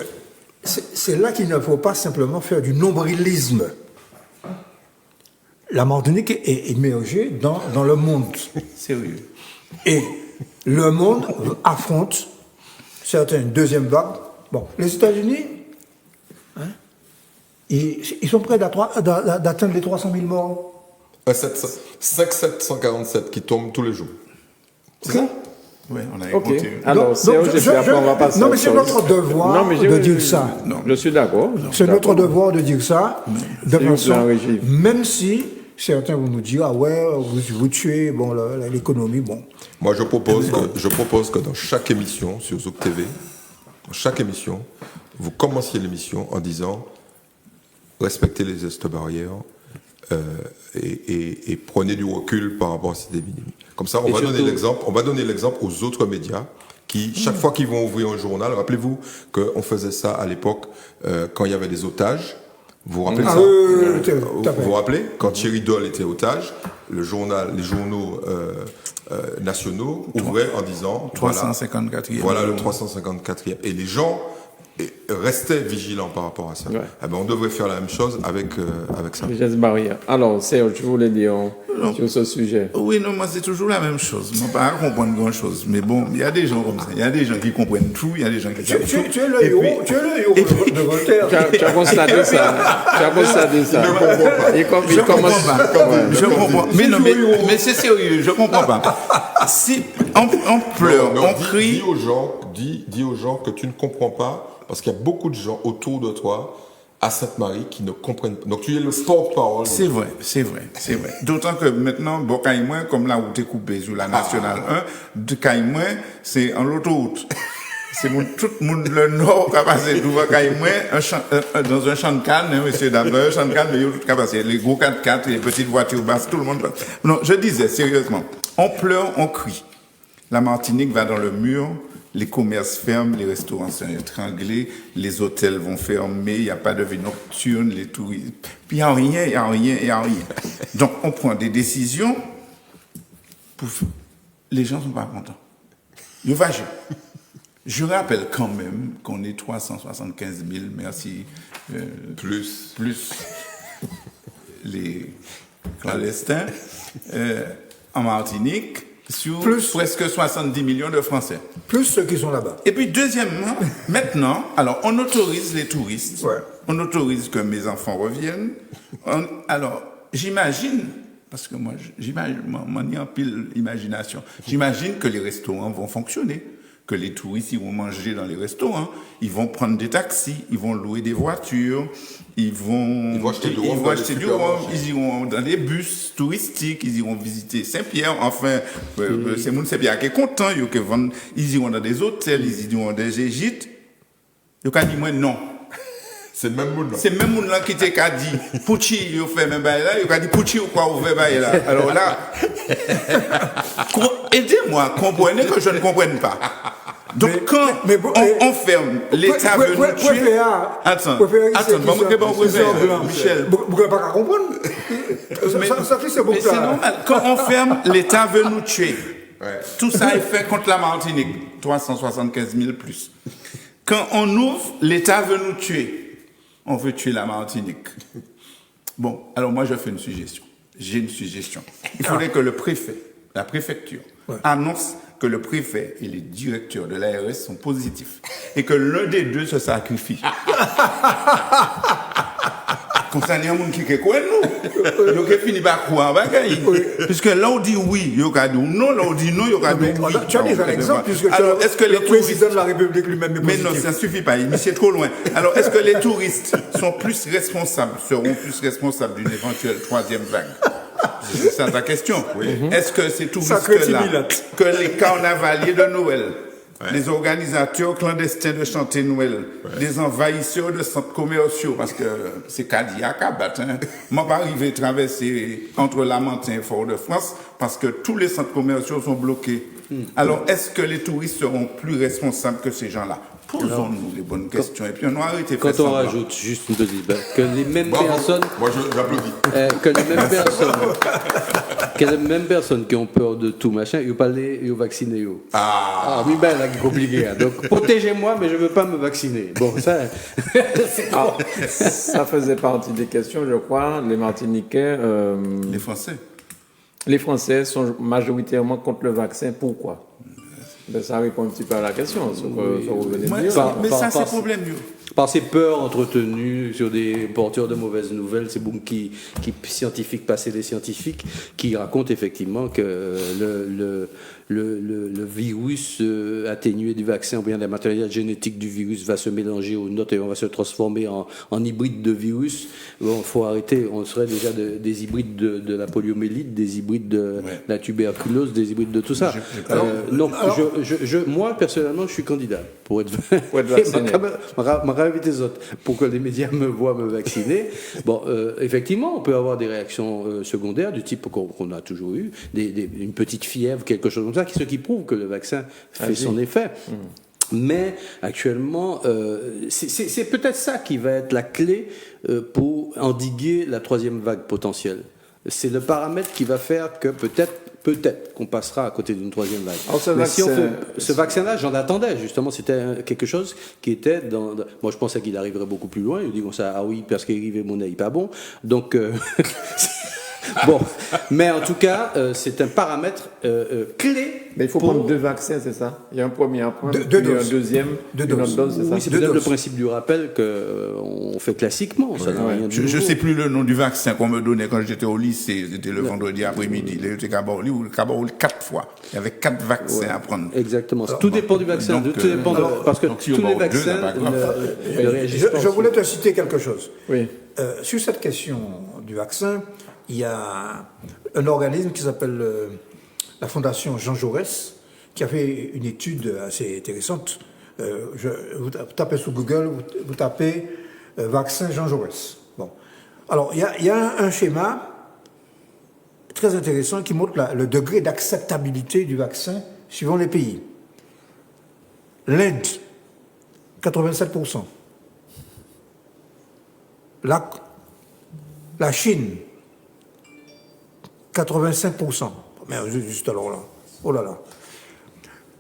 c'est là qu'il ne faut pas simplement faire du nombrilisme. La Martinique est immergée dans le monde. Sérieux. Et le monde affronte certaines deuxième vague. Bon, les États-Unis, hein, ils sont prêts d'atteindre les 300 000 morts. 747 qui tombent tous les jours. C'est ça? Oui, on a Ok. écouté. Alors, après, on va passer. Non, mais c'est notre devoir de dire ça. Non. Je suis d'accord. C'est notre devoir de dire ça, de C'est une façon, régie. même si certains vont nous dire, ah ouais, vous tuez bon, l'économie, bon. Moi, je propose que dans chaque émission sur Zouk TV, dans chaque émission, vous commenciez l'émission en disant respectez les gestes barrières et prenez du recul par rapport à cette épidémie. Comme ça, on va donner l'exemple aux autres médias qui, chaque fois qu'ils vont ouvrir un journal, rappelez-vous qu'on faisait ça à l'époque quand il y avait des otages. Vous vous rappelez de ça? Vous vous rappelez? Quand Thierry Doll était otage, les journaux nationaux ouvraient en disant 354e. Voilà le 354e. Et les gens restaient vigilants par rapport à ça. Ouais. Eh ben, on devrait faire la même chose avec ça. Les gestes barrières. Alors, Serge, tu voulais dire sur ce sujet? Oui, non, moi, c'est toujours la même chose. Moi, pas comprendre grand-chose. Mais bon, il y a des gens comme ça. Il y a des gens qui comprennent tout. Il y a des gens qui savent tout. Tu es le héros de Voltaire. Tu as constaté ça. Il commence pas. Je comprends. Mais c'est sérieux, je comprends pas. Si on pleure, on crie. Dis aux gens que tu ne comprends pas, parce qu'il y a beaucoup de gens autour de toi à Sainte-Marie qui ne comprennent pas. Donc tu es le porte-parole. C'est vrai. D'autant que maintenant, bon, Caïmoin, comme là où tu es coupé sur la Nationale 1, de Caïmoin, c'est en l'autoroute. C'est tout le monde, le nord, qui a passé devant Caïmoin, dans un champ de canne, hein, monsieur Dabeur, un champ de canne, mais il y a tout qui a passé. Les gros 4x4, les petites voitures basses, tout le monde passe. Non, je disais, sérieusement, on pleure, on crie. La Martinique va dans le mur. Les commerces ferment, les restaurants sont étranglés, les hôtels vont fermer, il n'y a pas de vie nocturne, les touristes. Puis il n'y a rien. Donc on prend des décisions, les gens ne sont pas contents. Ils vont agir. Je rappelle quand même qu'on est 375 000, merci. Plus Les clandestins en Martinique. Sur presque 70 millions de Français. Plus ceux qui sont là-bas. Et puis, deuxièmement, maintenant, alors, on autorise les touristes. Ouais. On autorise que mes enfants reviennent. Alors, j'imagine, parce que moi, j'imagine, y a en pile imagination, j'imagine que les restaurants vont fonctionner, que les touristes, ils vont manger dans les restaurants, ils vont prendre des taxis, ils vont louer des voitures, ils vont acheter du rhum, ils iront dans des bus touristiques, ils iront visiter Saint-Pierre, enfin, c'est mon Saint-Pierre qui est content, ils iront dans des hôtels, ils iront dans des gîtes. Ils ont dit, moi, non. C'est le même monde là. C'est le même monde là qui t'a dit, Pouchi, il fait même bail là, il a dit, Pouchi ou quoi, vous faites bail là. Alors là, aidez-moi, comprenez que je ne comprenne pas. Donc on ferme, l'État veut nous tuer. Attends, Michel. Vous ne pouvez pas comprendre. Ça fait c'est beaucoup. Mais c'est normal. Quand on ferme, l'État veut nous tuer. Ouais. Tout ça est fait contre la Martinique. 375 000 plus. Quand on ouvre, l'État veut nous tuer. On veut tuer la Martinique. Bon, alors moi je fais une suggestion. J'ai une suggestion. Il faudrait que le préfet, la préfecture, annonce que le préfet et les directeurs de l'ARS sont positifs et que l'un des deux se sacrifie. Comme ça, il y a un monde qui est quoi, nous? Yo que fini par quoi bagaille. Puisque là on dit oui, yo ka dit non, là on dit non, yo ka dit oui. Tu as déjà un exemple, puisque alors est-ce que le les président de la République lui-même est mais non, positif. ça suffit pas, mais c'est trop loin. Alors est-ce que les touristes seront plus responsables d'une éventuelle troisième vague? C'est ça ta question. Est-ce que ces touristes-là, que les carnavaliers de Noël, les organisateurs clandestins de chanter Noël, les envahisseurs de centres commerciaux, parce que c'est Cadillac à battre, hein. Moi, pas arrivé à traverser entre Lamentin et Fort-de-France, parce que tous les centres commerciaux sont bloqués. Alors, est-ce que les touristes seront plus responsables que ces gens-là? Posons-nous les bonnes questions et puis on va arrêter de faire Quand on semblant. rajoute juste une petite que les mêmes Bravo. personnes, Moi, j'applaudis. que les mêmes personnes qui ont peur de tout machin, ils parlent, ils vaccinés. Ah, oui, ben là, c'est compliqué. Hein. Donc, protégez-moi, mais je ne veux pas me vacciner. Bon, ça, Alors, ça faisait partie des questions, je crois. Les Martiniquais, Les Français. les Français sont majoritairement contre le vaccin. Pourquoi? Ben, ça répond un petit peu à la question, ce que vous venez de Ouais, dire. mais ça, c'est problème. par ces peurs entretenues sur des porteurs de mauvaises nouvelles, c'est beaucoup qui scientifiques, passés des scientifiques, qui racontent effectivement que le virus atténué du vaccin, ou bien le matériel génétique du virus va se mélanger aux nôtres et on va se transformer en hybride de virus. Bon, faut arrêter. On serait déjà des hybrides de la poliomyélite, des hybrides de la tuberculose, des hybrides de tout ça. Moi, personnellement, je suis candidat pour être vacciné. m'a invité les autres pour que les médias me voient me vacciner. Bon, effectivement, on peut avoir des réactions secondaires du type qu'on a toujours eu, une petite fièvre, quelque chose comme ça, ce qui prouve que le vaccin fait son effet. Mais actuellement, c'est peut-être ça qui va être la clé pour endiguer la troisième vague potentielle. C'est le paramètre qui va faire que peut-être qu'on passera à côté d'une troisième vague. Mais si on fait, ce vaccin-là, j'en attendais justement, c'était quelque chose qui était moi je pensais qu'il arriverait beaucoup plus loin, je dis comme ça, ah oui, parce qu'il arrivait mon œil pas bon, donc bon, mais en tout cas, c'est un paramètre clé. Mais il faut prendre 2 vaccins, c'est ça? Il y a un premier à prendre, deux et un doses. deuxième, Deux une autre doses. dose, c'est ça? Oui, c'est peut-être le principe du rappel qu'on fait classiquement. Ça n'a rien de Je nouveau. ne sais plus le nom du vaccin qu'on me donnait quand j'étais au lycée. C'était le vendredi après-midi. J'étais Cabaroli 4 fois. Il y avait 4 vaccins à prendre. Exactement. Tout dépend du vaccin. donc, tout dépend parce que donc, si tous on les va aux deux, vaccins là, pas grave. ne réagissent pas. Je voulais te citer quelque chose. Oui. Sur cette question du vaccin, il y a un organisme qui s'appelle la Fondation Jean Jaurès, qui a fait une étude assez intéressante. Vous tapez sur Google, vous tapez vaccin Jean Jaurès. Bon. Alors, il y a un schéma très intéressant qui montre le degré d'acceptabilité du vaccin suivant les pays. L'Inde, 87%. La Chine, 85%. Mais juste alors là. Oh là là.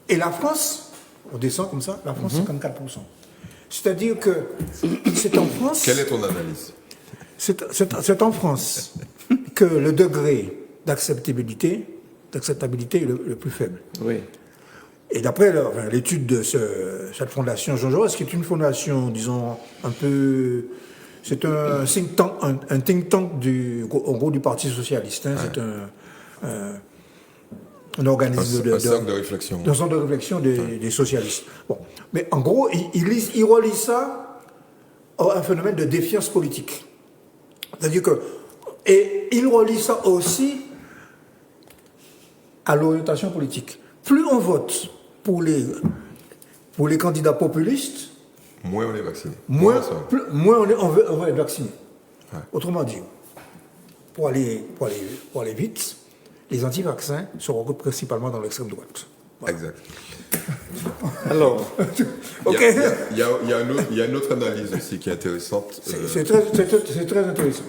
Et la France, on descend comme ça, la France, 54%. C'est-à-dire que c'est en France... Quelle est ton analyse? C'est en France que le degré d'acceptabilité est le plus faible. Oui. Et d'après l'étude de cette fondation Jean Jaurès, qui est une fondation, disons, un peu... C'est un think tank en gros du Parti socialiste. Hein, c'est un organisme un cercle de réflexion. Un centre de réflexion des socialistes. Bon. Mais en gros, il relie ça à un phénomène de défiance politique. C'est-à-dire que... Et il relie ça aussi à l'orientation politique. Plus on vote pour les candidats populistes, moins on est vacciné. moins on va être vacciné. Ouais. Autrement dit, pour aller vite, les anti-vaccins se regroupent principalement dans l'extrême droite. Voilà. Exact. Alors, il y a une autre analyse aussi qui est intéressante. C'est très intéressant.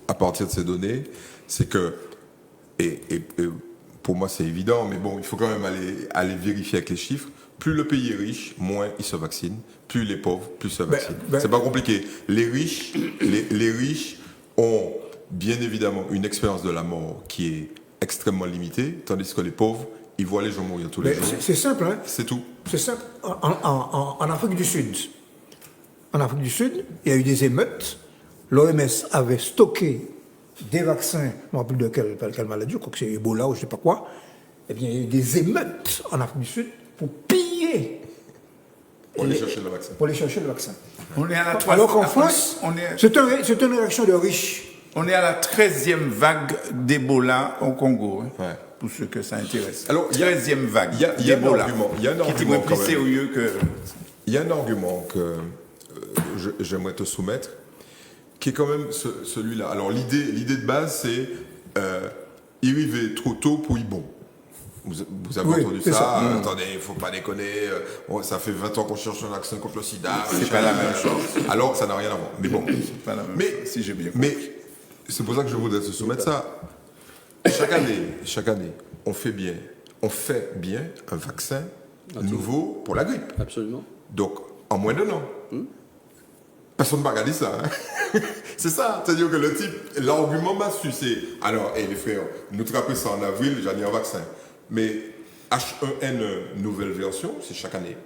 À partir de ces données, c'est que, et pour moi c'est évident, mais bon, il faut quand même aller vérifier avec les chiffres. Plus le pays est riche, moins il se vaccine. Plus les pauvres, plus se vaccinent. C'est pas compliqué. Les riches ont bien évidemment une expérience de la mort qui est extrêmement limitée, tandis que les pauvres, ils voient les gens mourir tous les jours. C'est simple, hein? C'est tout. C'est simple. En Afrique du Sud, il y a eu des émeutes. L'OMS avait stocké des vaccins, je ne me rappelle de quelle maladie, je crois que c'est Ebola ou je ne sais pas quoi, eh bien, il y a eu des émeutes en Afrique du Sud pour piller. Pour aller chercher le vaccin. Pour aller chercher le vaccin. On est à la Alors qu'en France, c'est une réaction de riches. On est à la 13e vague d'Ebola au Congo, hein, Ouais. pour ceux que ça intéresse. Alors, 13e vague il y a un d'Ebola, argument, il y a un qui argument est plus quand même. sérieux que... Il y a un argument que j'aimerais te soumettre, qui est quand même celui-là. Alors l'idée de base, c'est y arriver trop tôt pour y bon. Vous avez Oui, entendu c'est ça, ça. attendez, il ne faut pas déconner, ça fait 20 ans qu'on cherche un vaccin contre le sida. C'est pas la même chose. Alors ça n'a rien à voir. Mais bon, C'est pas la même chose, si j'ai bien compris. mais c'est pour ça que je voudrais te soumettre ça. Chaque année, on fait bien un vaccin nouveau pour la grippe. Absolument. Donc, en moins d'un an. Personne ne va regarder ça. Hein. C'est ça. C'est-à-dire que le type, l'argument massu, c'est alors, les frères, nous trappons ça en avril, j'en ai un vaccin. Mais H1N1, nouvelle version, c'est chaque année.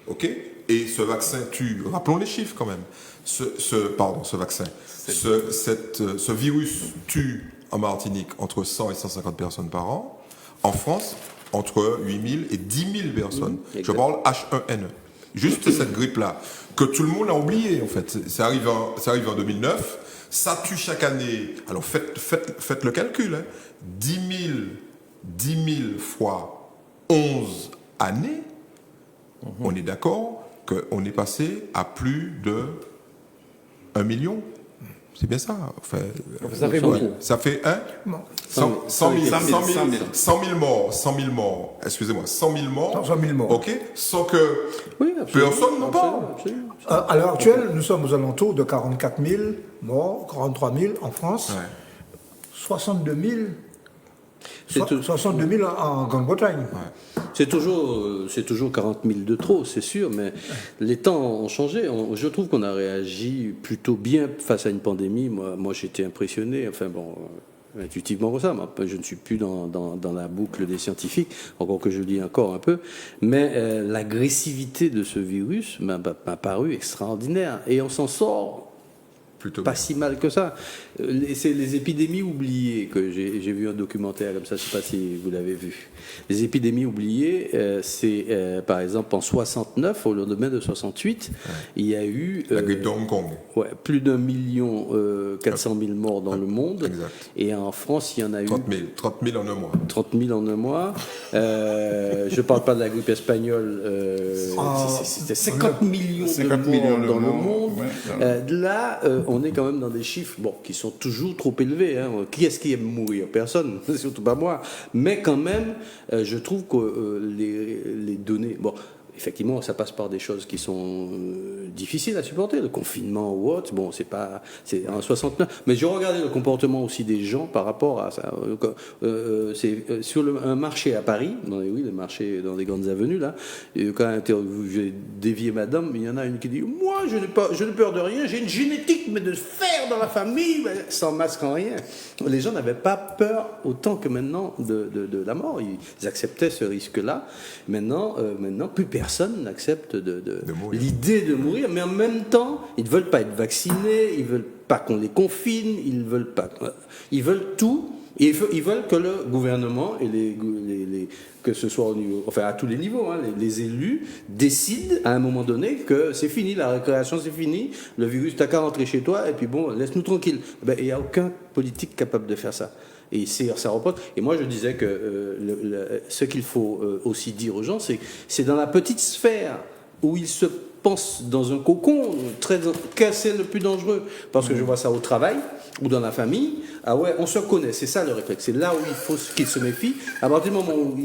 OK? Et ce vaccin tue, rappelons les chiffres quand même. Ce vaccin, ce virus tue en Martinique entre 100 et 150 personnes par an. En France, entre 8000 et 10 000 personnes. Je parle H1N1. Juste cette grippe-là, que tout le monde a oublié en fait. Ça arrive en 2009, ça tue chaque année. Alors faites le calcul. Hein. 10 000 fois 11 années, on est d'accord qu'on est passé à plus de 1 million. C'est bien ça. Enfin, Ça fait beaucoup. ça fait 100 000 morts. Excusez-moi, 100 000 morts. 100 000 morts. OK. Sans que Oui, absolument. personne n'en parle. Absolument. À l'heure actuelle, nous sommes aux alentours de 44 000 morts, 43 000 en France, Ouais. 62 000, C'est tout. 62 000 en Grande-Bretagne. C'est toujours 40 000 de trop, c'est sûr, mais les temps ont changé. Je trouve qu'on a réagi plutôt bien face à une pandémie. Moi j'étais impressionné. Enfin bon, intuitivement comme ça. Je ne suis plus dans la boucle des scientifiques, encore que je lis encore un peu. Mais l'agressivité de ce virus m'a paru extraordinaire. Et on s'en sort Plutôt pas bien. si mal que ça. C'est les épidémies oubliées, que j'ai vu un documentaire comme ça, je ne sais pas si vous l'avez vu. Les épidémies oubliées, c'est par exemple en 69, au lendemain de 68, il y a eu La grippe de Hong Kong. plus d'1 million 400 000 morts dans le monde. Exact. Et en France, il y en a eu 30 000 en un mois. 30 000 en un mois. Je ne parle pas de la grippe espagnole. C'était 50 millions 50 de millions morts de dans le morts, monde. ouais. Là, on est quand même dans des chiffres qui sont toujours trop élevés. Hein. Qui est-ce qui aime mourir? Personne, surtout pas moi. Mais quand même, je trouve que les données... Bon, effectivement, ça passe par des choses qui sont difficiles à supporter, le confinement ou autre. Bon, c'est en 69. Mais je regardais le comportement aussi des gens par rapport à ça. C'est sur un marché à Paris, le marché dans les grandes avenues là. Et quand j'ai dévié madame, il y en a une qui dit: moi, je n'ai peur de rien. J'ai une génétique, mais de fer dans la famille, sans masque en rien. Les gens n'avaient pas peur autant que maintenant de la mort. Ils acceptaient ce risque-là. Maintenant, plus personne n'accepte mourir. l'idée de mourir, mais en même temps, ils ne veulent pas être vaccinés, ils ne veulent pas qu'on les confine, ils veulent tout. Et ils veulent que le gouvernement et que ce soit au niveau, enfin à tous les niveaux, hein, les élus décident à un moment donné que c'est fini, la récréation c'est fini, le virus t'as qu'à rentrer chez toi et puis bon, laisse-nous tranquille. Il n'y a aucun politique capable de faire ça. Et ça repose. Et moi, je disais que ce qu'il faut aussi dire aux gens, c'est dans la petite sphère où ils se pensent dans un cocon, qu'est-ce c'est le plus dangereux? Parce que je vois ça au travail ou dans la famille. Ah ouais, on se connaît, c'est ça le réflexe. C'est là où il faut qu'ils se méfient. À partir du moment où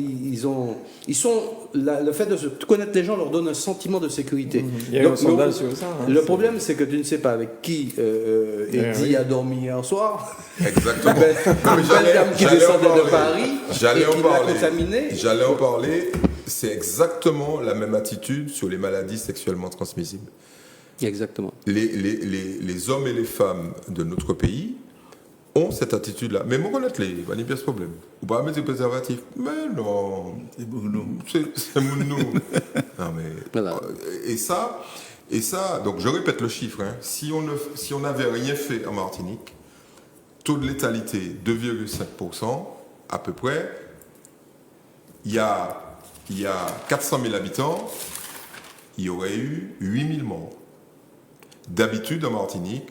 le fait de se connaître les gens leur donne un sentiment de sécurité. Il y a eu un sondage sur ça. Hein, le problème, c'est que tu ne sais pas avec qui Eddie a dormi hier soir. Exactement. Une belle dame qui descendait de Paris et qui l'a contaminé. J'allais en parler. C'est exactement la même attitude sur les maladies sexuellement transmissibles. Exactement. Les hommes et les femmes de notre pays ont cette attitude-là. Mais moi, connaître-les, il n'y a pas de problème. Ou pas mettre des préservatifs. Mais non. C'est pour nous. C'est pour nous. Non, mais... Voilà. Et ça, donc je répète le chiffre. Hein. Si on n'avait rien fait en Martinique, taux de létalité 2,5%, à peu près. Il y a 400 000 habitants, il y aurait eu 8 000 morts. D'habitude, en Martinique,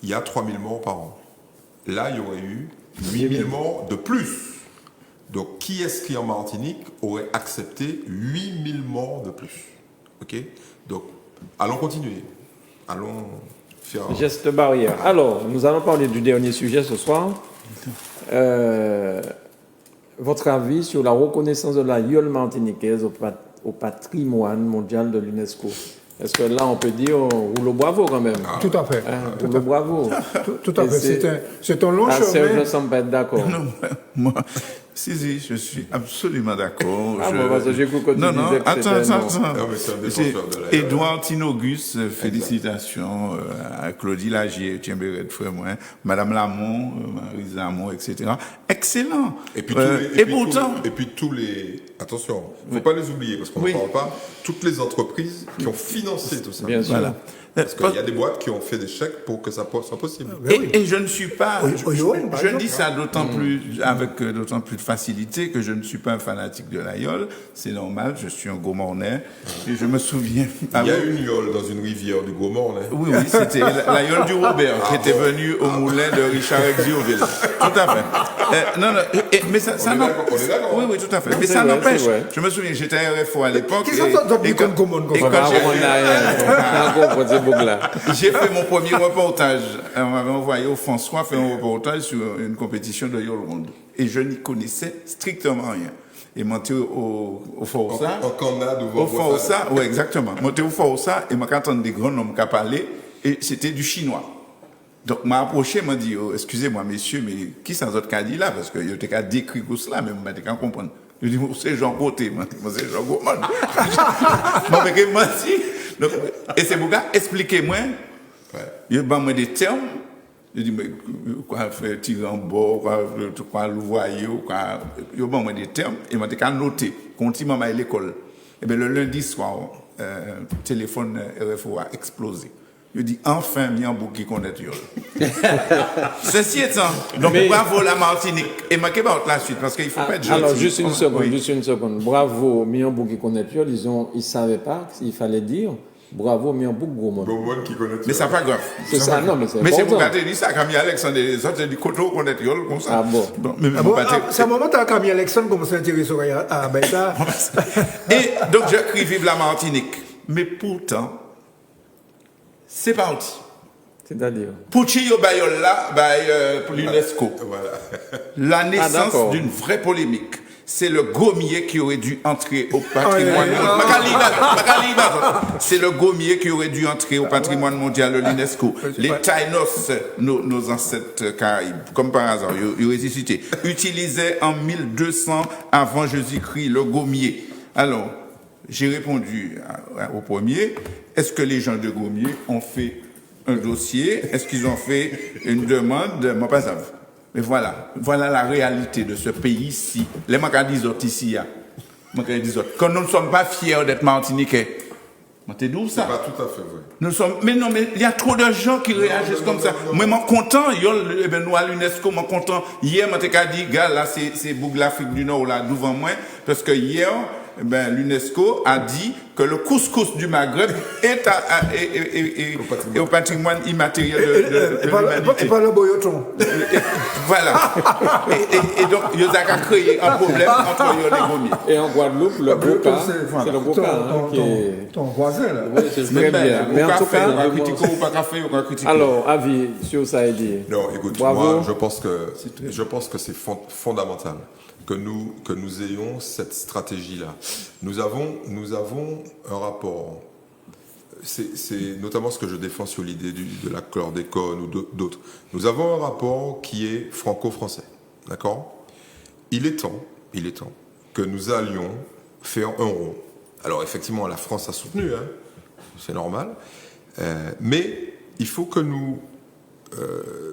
il y a 3 000 morts par an. Là, il y aurait eu 8 000 morts de plus. Donc, qui est-ce qui, en Martinique, aurait accepté 8 000 morts de plus? OK? Donc, allons continuer. Allons faire... Geste barrière. Alors, nous allons parler du dernier sujet ce soir. Votre avis sur la reconnaissance de la yole martiniquaise au patrimoine mondial de l'UNESCO. Est-ce que là, on peut dire roule au bravo quand même? Tout à fait. Roule au bravo. Tout à fait. C'est un long chemin. Serge ne semble pas être d'accord. Non, moi, si, je suis absolument d'accord. Parce que j'ai cru que tu disais que attends. Non, mais c'est un défenseur de la Édouard Tinogus, félicitations à Claudie Lagier, Tiemberet de Frémoin, Madame Lamont, Marie Zamont, etc. Excellent. Et puis, tous les... Attention, il ne faut pas les oublier, parce qu'on ne parle pas. Toutes les entreprises qui ont financé tout ça. Bien sûr. Voilà. Parce qu'il y a des boîtes qui ont fait des chèques pour que ça soit possible. Et je ne suis pas... Je dis ça d'autant plus, avec d'autant plus de facilité que je ne suis pas un fanatique de la yole. C'est normal, je suis un Gros-Mornais. Et je me souviens... Il y a une yole dans une rivière du Gros-Mornais. Oui, c'était la yole du Robert qui était venue au moulin de Richard Exiouville. Tout à fait. Mais ça on est d'accord. Oui, tout à fait. Mais ça n'empêche. Je me souviens, j'étais à RFO à l'époque. J'ai fait mon premier reportage. On m'avait envoyé au François faire un reportage sur une compétition de yole ronde. Et je n'y connaissais strictement rien. Et monté au Forza. En Canada, au Forza, oui, exactement. Monté au Forza et m'a entendu des grands hommes qui parlaient. Et c'était du chinois. Donc, m'a approché, m'a dit, oh, excusez-moi, messieurs, mais qui ça d'autre qu'a dit là? Parce que il était qu'à décrire tout cela, mais m'a dit qu'à comprendre. Je dis, c'est Jean Côté, moi, c'est Jean Gaumont. Moi, mais qu'il m'a dit. Donc, et c'est pour ça, expliquez-moi. Il y a des termes. Je dis, mais quoi faire tirer en bord, quoi louvoyer, quoi. Il y a des termes. Et m'a dit qu'à noter, continuellement à l'école. Et bien, le lundi soir, téléphone RFO a explosé. Je dis, enfin, Miambou qui connaît yole. Ceci étant, donc bravo la Martinique. Et ma pas la suite, parce qu'il ne faut pas être gentil. Alors, juste une seconde. Bravo Miambou qui connaît yole. Ils ne savaient pas, il fallait dire, bravo Miambou Gros-Mornais. Gros-Mornais qui connaît yole. Mais ça pas grave. C'est ça, non, mais c'est important. Mais c'est pour garder dit ça, Camille Alexandre et les autres, c'est du coteau connaît yole, comme ça. Ah bon? C'est un moment où Camille Alexandre commence à s'intéresser à ça. Et donc, j'écris Vive la Martinique. Mais pourtant, c'est parti. C'est-à-dire pour Chiyo Bayol là, pour l'UNESCO. Voilà. La naissance d'une vraie polémique. C'est le gommier qui aurait dû entrer au patrimoine mondial. C'est le gommier qui aurait dû entrer au patrimoine mondial de l'UNESCO. Les Taïnos, nos ancêtres caraïbes, comme par hasard, ils auraient cité, utilisaient en 1200 avant Jésus-Christ le gommier. Alors, j'ai répondu au premier, est-ce que les gens de Gommier ont fait un dossier? Est-ce qu'ils ont fait une demande? Moi, pas ça. Mais voilà la réalité de ce pays-ci. Les Macadisot ici, quand nous ne sommes pas fiers d'être Martiniquais. T'es d'où ça? C'est pas tout à fait vrai. Nous sommes, mais il y a trop de gens qui réagissent comme ça. Moi, je suis content, nous à l'UNESCO, je suis content. Hier, je dit, gars, là, c'est Boug l'Afrique du Nord, là, devant moi, parce que hier, l'UNESCO a dit que le couscous du Maghreb est au patrimoine immatériel de l'humanité. Et pas le boyoton. Voilà. Et donc, il y a créé un problème entre les Gommiers. Et en Guadeloupe, le Boca, c'est le Boca qui est... Ton voisin, là. Oui, c'est très bien. Mais en tout cas... Alors, avis sur ça, Eddie. Non, écoute, moi, je pense que c'est fondamental que nous ayons cette stratégie-là. Nous avons un rapport. C'est notamment ce que je défends sur l'idée de la chlordécone ou d'autres. Nous avons un rapport qui est franco-français. D'accord ? Il est temps que nous allions faire un rond. Alors, effectivement, la France a soutenu, hein, c'est normal. Mais il faut que nous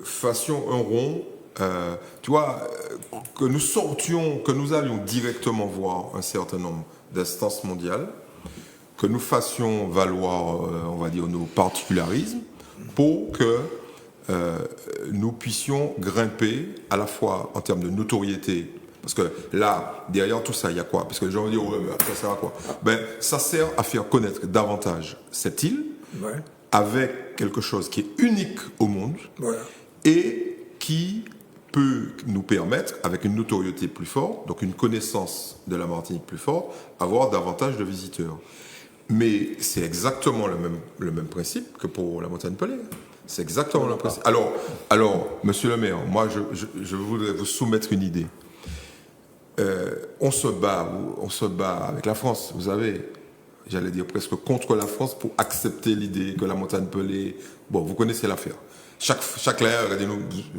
fassions un rond. Tu vois, que nous sortions, que nous allions directement voir un certain nombre d'instances mondiales, que nous fassions valoir, on va dire, nos particularismes, pour que nous puissions grimper à la fois en termes de notoriété. Parce que là, derrière tout ça, il y a quoi? Parce que les gens vont dire, ouais, mais ça sert à quoi? Ben, ça sert à faire connaître davantage cette île, avec quelque chose qui est unique au monde, et qui peut nous permettre, avec une notoriété plus forte, donc une connaissance de la Martinique plus forte, avoir davantage de visiteurs. Mais c'est exactement le même principe que pour la montagne Pelée. C'est exactement le même principe. Alors, monsieur le maire, moi, je voudrais vous soumettre une idée. On se bat avec la France, vous savez, j'allais dire presque contre la France pour accepter l'idée que la montagne Pelée. Bon, vous connaissez l'affaire. Chaque layer, ne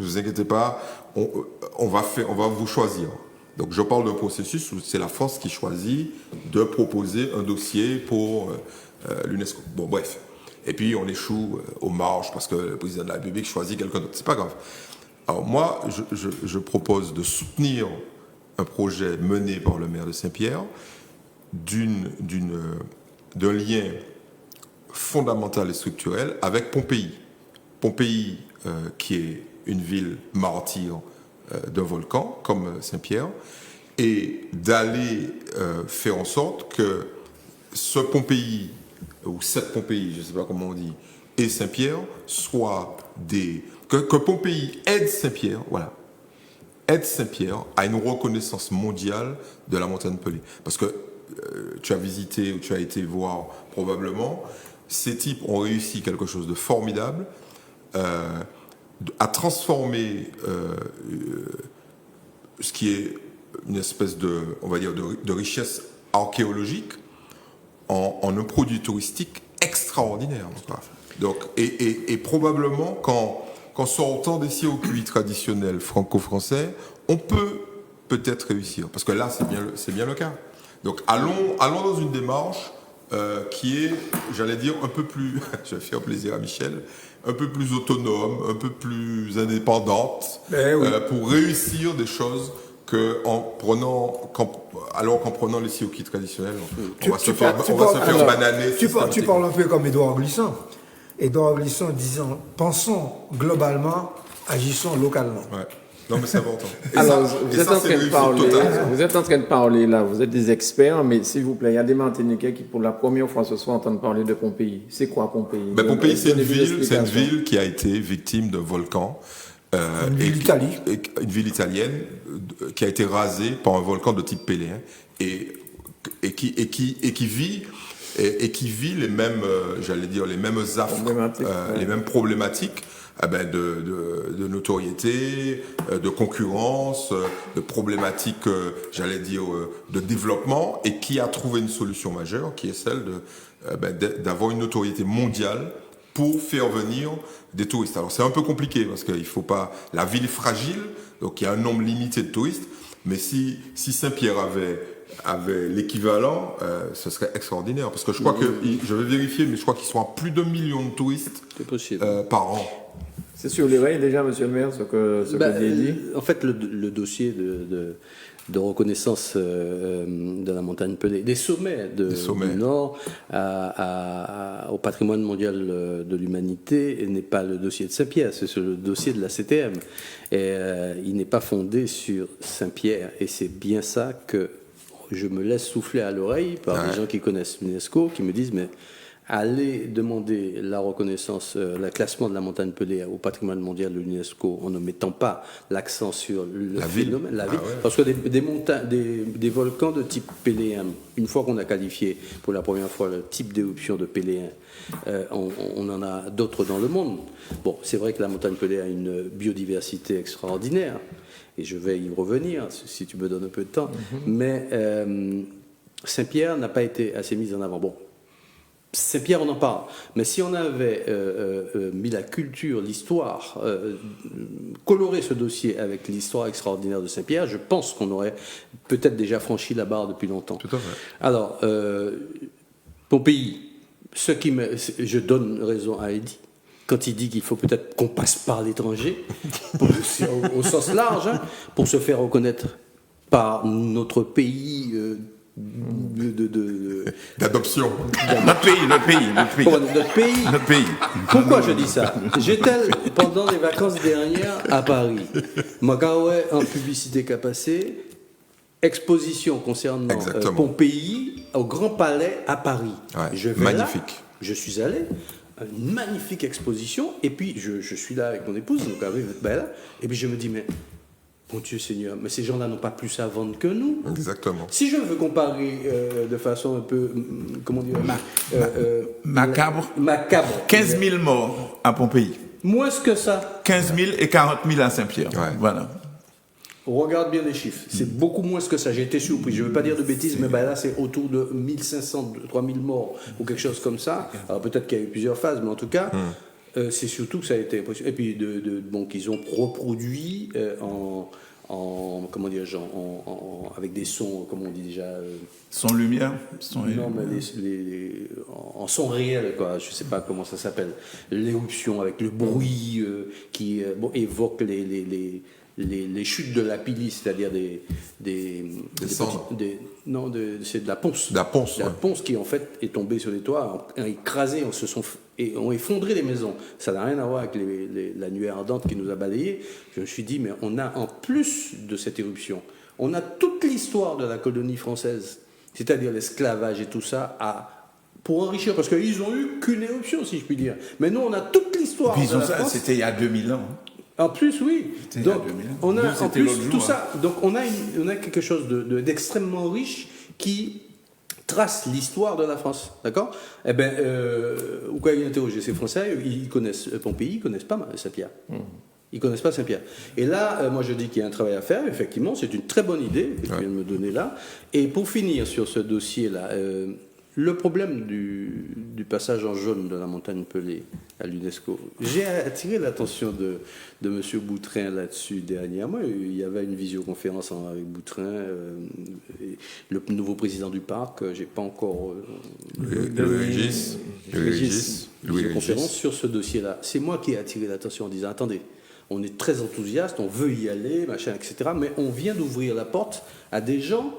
vous inquiétez pas, on va vous choisir. Donc je parle d'un processus où c'est la France qui choisit de proposer un dossier pour l'UNESCO. Bon, bref. Et puis on échoue aux marges parce que le président de la République choisit quelqu'un d'autre. C'est pas grave. Alors moi, je propose de soutenir un projet mené par le maire de Saint-Pierre d'un lien fondamental et structurel avec Pompéi. Pompéi, qui est une ville martyre d'un volcan, comme Saint-Pierre, et d'aller faire en sorte que ce Pompéi, ou cette Pompéi, je ne sais pas comment on dit, et Saint-Pierre soient que Pompéi aide Saint-Pierre, voilà, aide Saint-Pierre à une reconnaissance mondiale de la montagne Pelée. Parce que tu as visité ou tu as été voir probablement, ces types ont réussi quelque chose de formidable à transformer ce qui est une espèce on va dire, de richesse archéologique en un produit touristique extraordinaire. Donc, et probablement qu'en sortant des circuits traditionnels franco-français, on peut-être réussir. Parce que là, c'est bien le cas. Donc allons dans une démarche qui est, j'allais dire, un peu plus, je vais faire plaisir à Michel, un peu plus autonome, un peu plus indépendante, pour réussir des choses alors qu'en prenant les circuits traditionnels, on va se faire bananer. Tu parles un peu comme Édouard Glissant. Édouard Glissant disant, pensons globalement, agissons localement. Ouais. Non, mais c'est important. Alors, vous êtes en train de parler là, vous êtes des experts, mais s'il vous plaît, il y a des Martiniquais qui, pour la première fois ce soir, entendent parler de Pompéi. C'est quoi Pompéi? Pompéi, c'est une ville qui a été victime d'un volcan. Une ville italienne qui a été rasée par un volcan de type péléen et qui vit les mêmes, j'allais dire, les mêmes affres, les mêmes problématiques de notoriété, de concurrence, de problématiques, j'allais dire, de développement, et qui a trouvé une solution majeure, qui est celle d'avoir une notoriété mondiale pour faire venir des touristes. Alors c'est un peu compliqué parce qu'il faut pas. La ville est fragile, donc il y a un nombre limité de touristes. Mais si Saint-Pierre avait l'équivalent, ce serait extraordinaire. Parce que je crois je vais vérifier, mais je crois qu'ils sont à plus de 1 million de touristes par an. C'est sur les rails déjà, monsieur le maire, ce que vous avez dit. En fait, le dossier de reconnaissance de la montagne Pelée, des sommets du Nord au patrimoine mondial de l'humanité n'est pas le dossier de Saint-Pierre, c'est le dossier de la CTM. Et il n'est pas fondé sur Saint-Pierre. Et c'est bien ça que je me laisse souffler à l'oreille par des gens qui connaissent l'UNESCO, qui me disent, mais aller demander la reconnaissance, le classement de la montagne Pelée au patrimoine mondial de l'UNESCO en ne mettant pas l'accent sur le phénomène, la ville. Parce que des volcans de type péléen, une fois qu'on a qualifié pour la première fois le type d'éruption de péléen, on en a d'autres dans le monde. Bon, c'est vrai que la montagne Pelée a une biodiversité extraordinaire, et je vais y revenir si tu me donnes un peu de temps, mais Saint-Pierre n'a pas été assez mis en avant. Bon, Saint-Pierre, on en parle. Mais si on avait mis la culture, l'histoire, coloré ce dossier avec l'histoire extraordinaire de Saint-Pierre, je pense qu'on aurait peut-être déjà franchi la barre depuis longtemps. Tout à fait. Alors, Pompéi, je donne raison à Eddy quand il dit qu'il faut peut-être qu'on passe par l'étranger, au sens large, pour se faire reconnaître par notre pays D'adoption. Notre pays. Pour notre pays. Notre pays. Pourquoi je dis ça? J'étais pendant les vacances dernières à Paris. Magaoué en publicité qu'a passé, exposition concernant Pompéi au Grand Palais à Paris. Ouais, magnifique. Je suis allé, une magnifique exposition, et puis je suis là avec mon épouse, donc avec Bella, et puis je me dis, mais mon Dieu Seigneur, mais ces gens-là n'ont pas plus à vendre que nous. Exactement. Si je veux comparer de façon un peu, comment dire, macabre. 15 000 morts à Pompéi. Moins que ça. 15 000 et 40 000 à Saint-Pierre. Ouais. Voilà. On regarde bien les chiffres. C'est beaucoup moins que ça. J'ai été surpris. Je ne veux pas dire de bêtises, mais ben là, c'est autour de 1500, 3000 morts ou quelque chose comme ça. Alors peut-être qu'il y a eu plusieurs phases, mais en tout cas, c'est surtout que ça a été impressionnant. Et puis, bon, qu'ils ont reproduit comment dire, avec des sons, comme on dit déjà. Son lumière non, mais en son réel, quoi. Je ne sais pas comment ça s'appelle. L'éruption avec le bruit qui évoque les chutes de la Pili, c'est-à-dire c'est de la ponce. La ponce, La ponce qui en fait est tombée sur les toits, a écrasé, ont effondré les maisons. Ça n'a rien à voir avec la nuée ardente qui nous a balayés. Je me suis dit, mais on a en plus de cette éruption, on a toute l'histoire de la colonie française, c'est-à-dire l'esclavage et tout ça, pour enrichir, parce qu'ils n'ont eu qu'une éruption, si je puis dire. Mais nous, on a toute l'histoire de la France. C'était il y a 2000 ans. En plus, oui. Donc, on a en plus tout ça. Donc, on a quelque chose d'extrêmement riche qui trace l'histoire de la France. D'accord? Eh bien, ou quand il interroge ces Français, ils connaissent Pompéi, ils ne connaissent pas Saint-Pierre. Ils ne connaissent pas Saint-Pierre. Et là, moi, je dis qu'il y a un travail à faire. Effectivement, c'est une très bonne idée que tu viens de me donner là. Et pour finir sur ce dossier-là, le problème du passage en jaune de la montagne Pelée à l'UNESCO, j'ai attiré l'attention de M. Boutrin là-dessus dernièrement. Il y avait une visioconférence avec Boutrin, le nouveau président du parc. J'ai pas encore visioconférence sur ce dossier-là. C'est moi qui ai attiré l'attention en disant attendez, on est très enthousiaste, on veut y aller, machin, etc. Mais on vient d'ouvrir la porte à des gens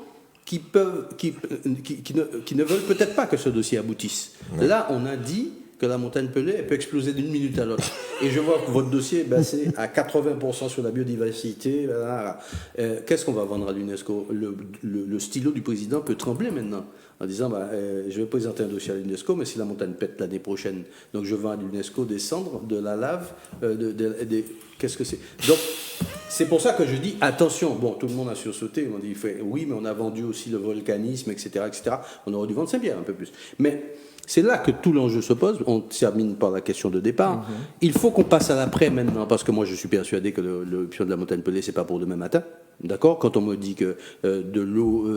qui ne veulent peut-être pas que ce dossier aboutisse. Ouais. Là, on a dit que la montagne Pelée, elle peut exploser d'une minute à l'autre. Et je vois que votre dossier est basé à 80% sur la biodiversité. Qu'est-ce qu'on va vendre à l'UNESCO? Le stylo du président peut trembler maintenant en disant je vais présenter un dossier à l'UNESCO, mais si la montagne pète l'année prochaine, donc je vends à l'UNESCO des cendres, de la lave, qu'est-ce que c'est? Donc, c'est pour ça que je dis attention. Bon, tout le monde a sursauté. On dit oui, mais on a vendu aussi le volcanisme, etc., etc. On aurait dû vendre Saint-Pierre un peu plus. Mais c'est là que tout l'enjeu se pose. On termine par la question de départ. Il faut qu'on passe à l'après maintenant, parce que moi je suis persuadé que l'éruption de la montagne Pelée, c'est pas pour demain matin. D'accord? Quand on me dit que de l'eau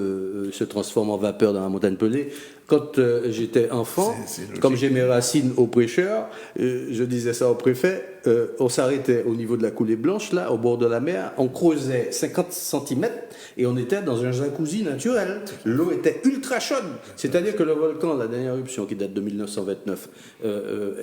se transforme en vapeur dans la montagne Pelée, quand j'étais enfant, comme j'ai mes racines au prêcheur, je disais ça au préfet, on s'arrêtait au niveau de la coulée blanche, là, au bord de la mer, on creusait 50 cm et on était dans un jacuzzi naturel. L'eau était ultra chaude. C'est-à-dire que le volcan, la dernière éruption qui date de 1929,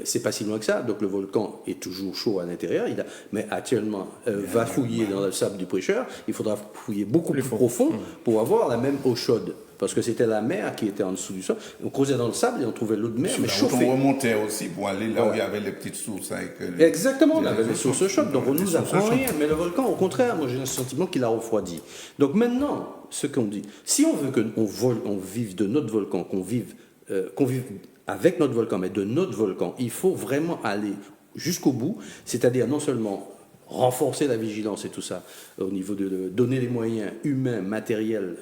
c'est pas si loin que ça, donc le volcan est toujours chaud à l'intérieur, mais actuellement va fouiller dans le sable du prêcheur, il faudra fouiller beaucoup plus profond pour avoir la même eau chaude. Parce que c'était la mer qui était en dessous du sol. On creusait dans le sable et on trouvait l'eau de mer, mais chauffée. On remontait aussi pour aller là où il y avait les petites sources. Exactement, on avait les sources chaudes, donc on ne nous apprend rien. Mais le volcan, au contraire, moi j'ai un sentiment qu'il a refroidi. Donc maintenant, ce qu'on dit, si on veut qu'on vive de notre volcan, qu'on vive avec notre volcan, mais de notre volcan, il faut vraiment aller jusqu'au bout, c'est-à-dire non seulement renforcer la vigilance et tout ça, au niveau de donner les moyens humains, matériels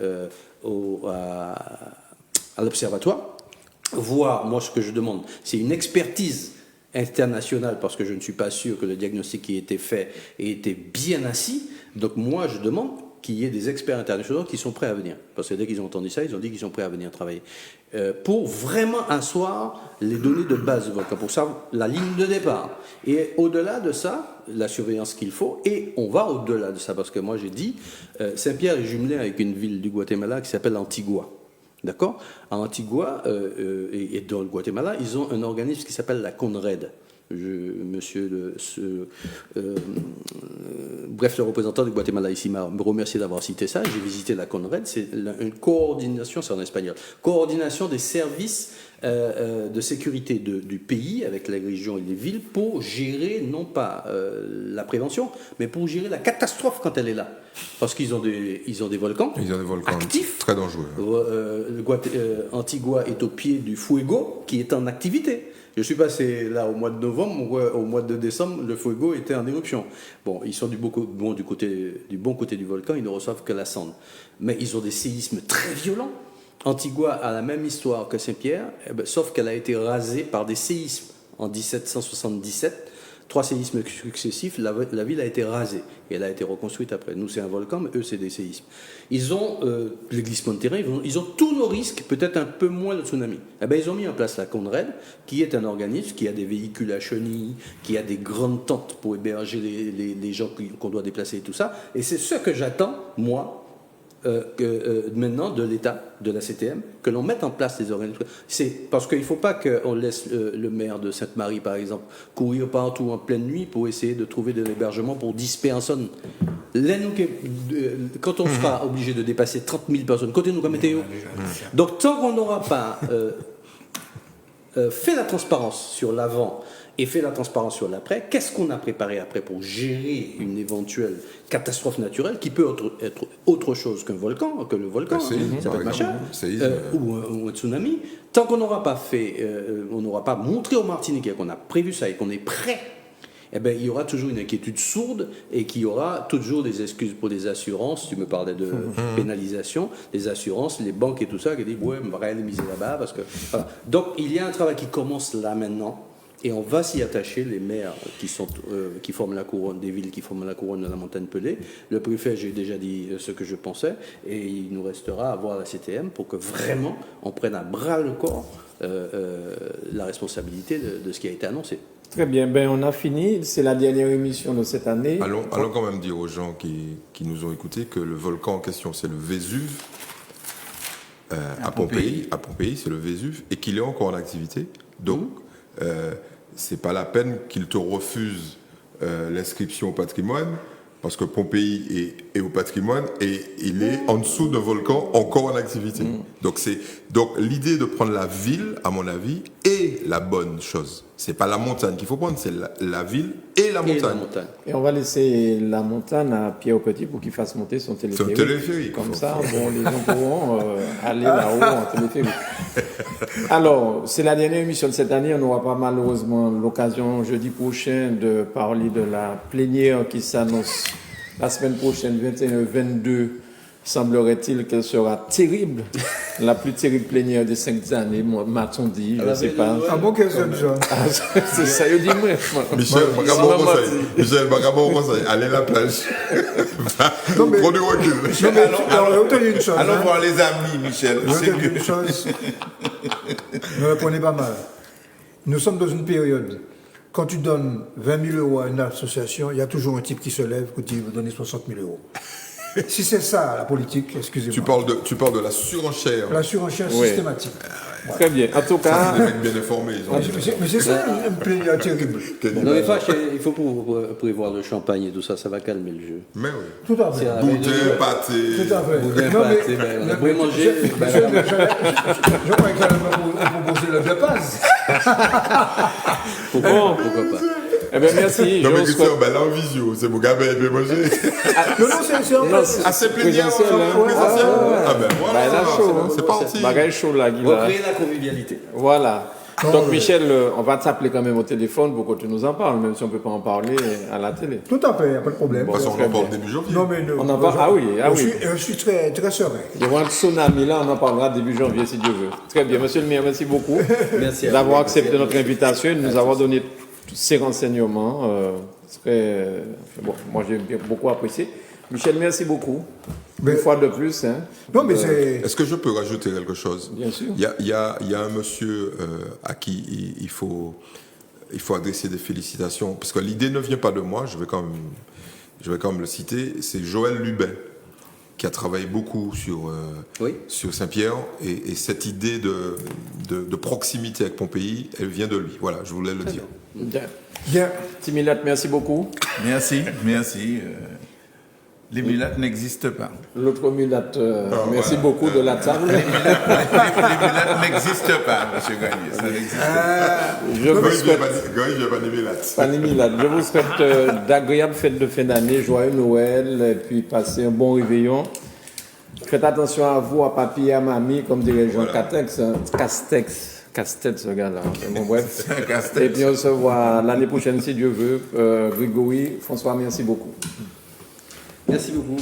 à l'observatoire, voire, moi ce que je demande, c'est une expertise internationale, parce que je ne suis pas sûr que le diagnostic qui a été fait ait été bien assis. Donc moi je demande qu'il y ait des experts internationaux qui sont prêts à venir, parce que dès qu'ils ont entendu ça, ils ont dit qu'ils sont prêts à venir travailler, pour vraiment asseoir les données de base du volcan, pour savoir la ligne de départ. Et au-delà de ça, la surveillance qu'il faut, et on va au-delà de ça, parce que moi j'ai dit, Saint-Pierre est jumelé avec une ville du Guatemala qui s'appelle Antigua. D'accord? À Antigua et dans le Guatemala, ils ont un organisme qui s'appelle la CONRED. le représentant du Guatemala ici m'a remercié d'avoir cité ça. J'ai visité la CONRED, c'est une coordination, c'est en espagnol, coordination des services de sécurité du pays avec les régions et les villes pour gérer non pas la prévention, mais pour gérer la catastrophe quand elle est là. Parce qu'ils ont des volcans. Ils ont des volcans actifs. Très dangereux. Antigua est au pied du Fuego qui est en activité. Je suis passé là au mois de novembre, au mois de décembre, le Fuego était en éruption. Bon, ils sont du bon côté du volcan, ils ne reçoivent que la cendre. Mais ils ont des séismes très violents. Antigua a la même histoire que Saint-Pierre, sauf qu'elle a été rasée par des séismes en 1777. 3 séismes successifs, la ville a été rasée et elle a été reconstruite après. Nous, c'est un volcan, mais eux, c'est des séismes. Ils ont les glissements de terrain, ils ont tous nos risques, peut-être un peu moins le tsunami. Ils ont mis en place la CONRED, qui est un organisme qui a des véhicules à chenilles, qui a des grandes tentes pour héberger les gens qu'on doit déplacer et tout ça. Et c'est ce que j'attends, moi, maintenant de l'État, de la CTM, que l'on mette en place les organismes. C'est parce qu'il ne faut pas qu'on laisse le maire de Sainte-Marie, par exemple, courir partout en pleine nuit pour essayer de trouver de l'hébergement pour 10 personnes. Quand on sera obligé de dépasser 30 000 personnes, côté nous comme météo. Donc tant qu'on n'aura pas fait la transparence sur l'avant et fait la transparence sur l'après, qu'est-ce qu'on a préparé après pour gérer une éventuelle catastrophe naturelle qui peut être autre chose que le volcan, ça peut être machin, ou un tsunami. Tant qu'on n'aura pas fait, on n'aura pas montré aux Martiniquais qu'on a prévu ça et qu'on est prêt, il y aura toujours une inquiétude sourde et qu'il y aura toujours des excuses pour les assurances. Tu me parlais de pénalisation, les assurances, les banques et tout ça qui disent ouais, on va rien les miser là-bas parce que voilà. Donc il y a un travail qui commence là maintenant. Et on va s'y attacher, les maires qui forment la couronne, des villes qui forment la couronne de la montagne Pelée. Le préfet, j'ai déjà dit ce que je pensais, et il nous restera à voir la CTM pour que vraiment on prenne à bras le corps la responsabilité de ce qui a été annoncé. Très bien, on a fini, c'est la dernière émission de cette année. Allons quand même dire aux gens qui nous ont écoutés que le volcan en question, c'est le Vésuve, à Pompéi, c'est le Vésuve, et qu'il est encore en activité. Donc, c'est pas la peine qu'il te refuse l'inscription au patrimoine, parce que Pompéi est au patrimoine et il est en dessous d'un volcan encore en activité. Donc l'idée de prendre la ville, à mon avis, est la bonne chose. C'est pas la montagne qu'il faut prendre, c'est la ville et la montagne. Et on va laisser la montagne à Pierre Petit pour qu'il fasse monter son téléphérique. Comme ça, les gens pourront aller là-haut en téléphérique. Alors, c'est la dernière émission de cette année. On n'aura pas malheureusement l'occasion jeudi prochain de parler de la plénière qui s'annonce la semaine prochaine, 21-22. Semblerait-il qu'elle sera terrible, la plus terrible plénière des 5 années, m'a-t-on dit, je ne sais pas. Ah bon, qu'elle sonne, Jean? C'est ça, je dis moi. Michel, allez à la plage. Prends du recul. Alors, je vais te dire une chose. Allons voir les amis, Michel. Je vais te dire une chose. Ne répondez pas mal. Nous sommes dans une période. Quand tu donnes 20 000 euros à une association, il y a toujours un type qui se lève et qui dit « donner 60 000 euros ». Si c'est ça la politique, excusez-moi. Tu parles de la surenchère. La surenchère systématique. Ouais. Très bien. En tout cas. C'est des mecs bien informés. Mais c'est ça une plénière terrible. Non, mais il faut prévoir le champagne et tout ça, ça va calmer le jeu. Mais oui. Tout à fait. Boudin, pâté. Tout à fait. Boudin, pâté, on a beau manger. Je crois qu'elle va proposer le dépasse. Pourquoi pas? Eh bien, merci. Non, mais Christian, là en visio, c'est mon gamin, il peut manger. Non, c'est présentiel. Ah ben voilà. Là, chaud. C'est parti. Bagage chaud là, Guy. Recréer la convivialité. Voilà. Donc, Michel, on va t'appeler quand même au téléphone pour que tu nous en parles, même si on ne peut pas en parler à la télé. Tout à fait, il n'y a pas de problème. De toute façon, on en parle début janvier. Non, mais on en parle. Ah oui. Je suis très, très serein. Il y aura un tsunami là, on en parlera début janvier si Dieu veut. Très bien. Monsieur le maire, merci beaucoup d'avoir accepté notre invitation et de nous avoir donné tous ces renseignements. Moi, j'ai beaucoup apprécié. Michel, merci beaucoup. Une fois de plus. Non, mais c'est... Est-ce que je peux rajouter quelque chose? Bien sûr. Il y a un monsieur à qui il faut adresser des félicitations, parce que l'idée ne vient pas de moi, je vais quand même le citer, c'est Joël Lubin. qui a travaillé beaucoup sur Saint-Pierre. Et cette idée de proximité avec Pompéi, elle vient de lui. Voilà, je voulais le dire. Bien. Timilat, merci beaucoup. Merci. Les mulattes n'existent pas. L'autre mulate, merci beaucoup de la table. Les mulattes n'existent pas, M. Gagné. Ça n'existe pas. Je vous souhaite, Pas des Milates. je vous souhaite d'agréables fêtes de fin d'année, joyeux Noël, et puis passez un bon réveillon. Faites attention à vous, à papy et à mamie, comme dirait Jean Castex, ce gars-là. Bon, bref. Et puis on se voit l'année prochaine, si Dieu veut. Grégory, François, merci beaucoup. Merci beaucoup.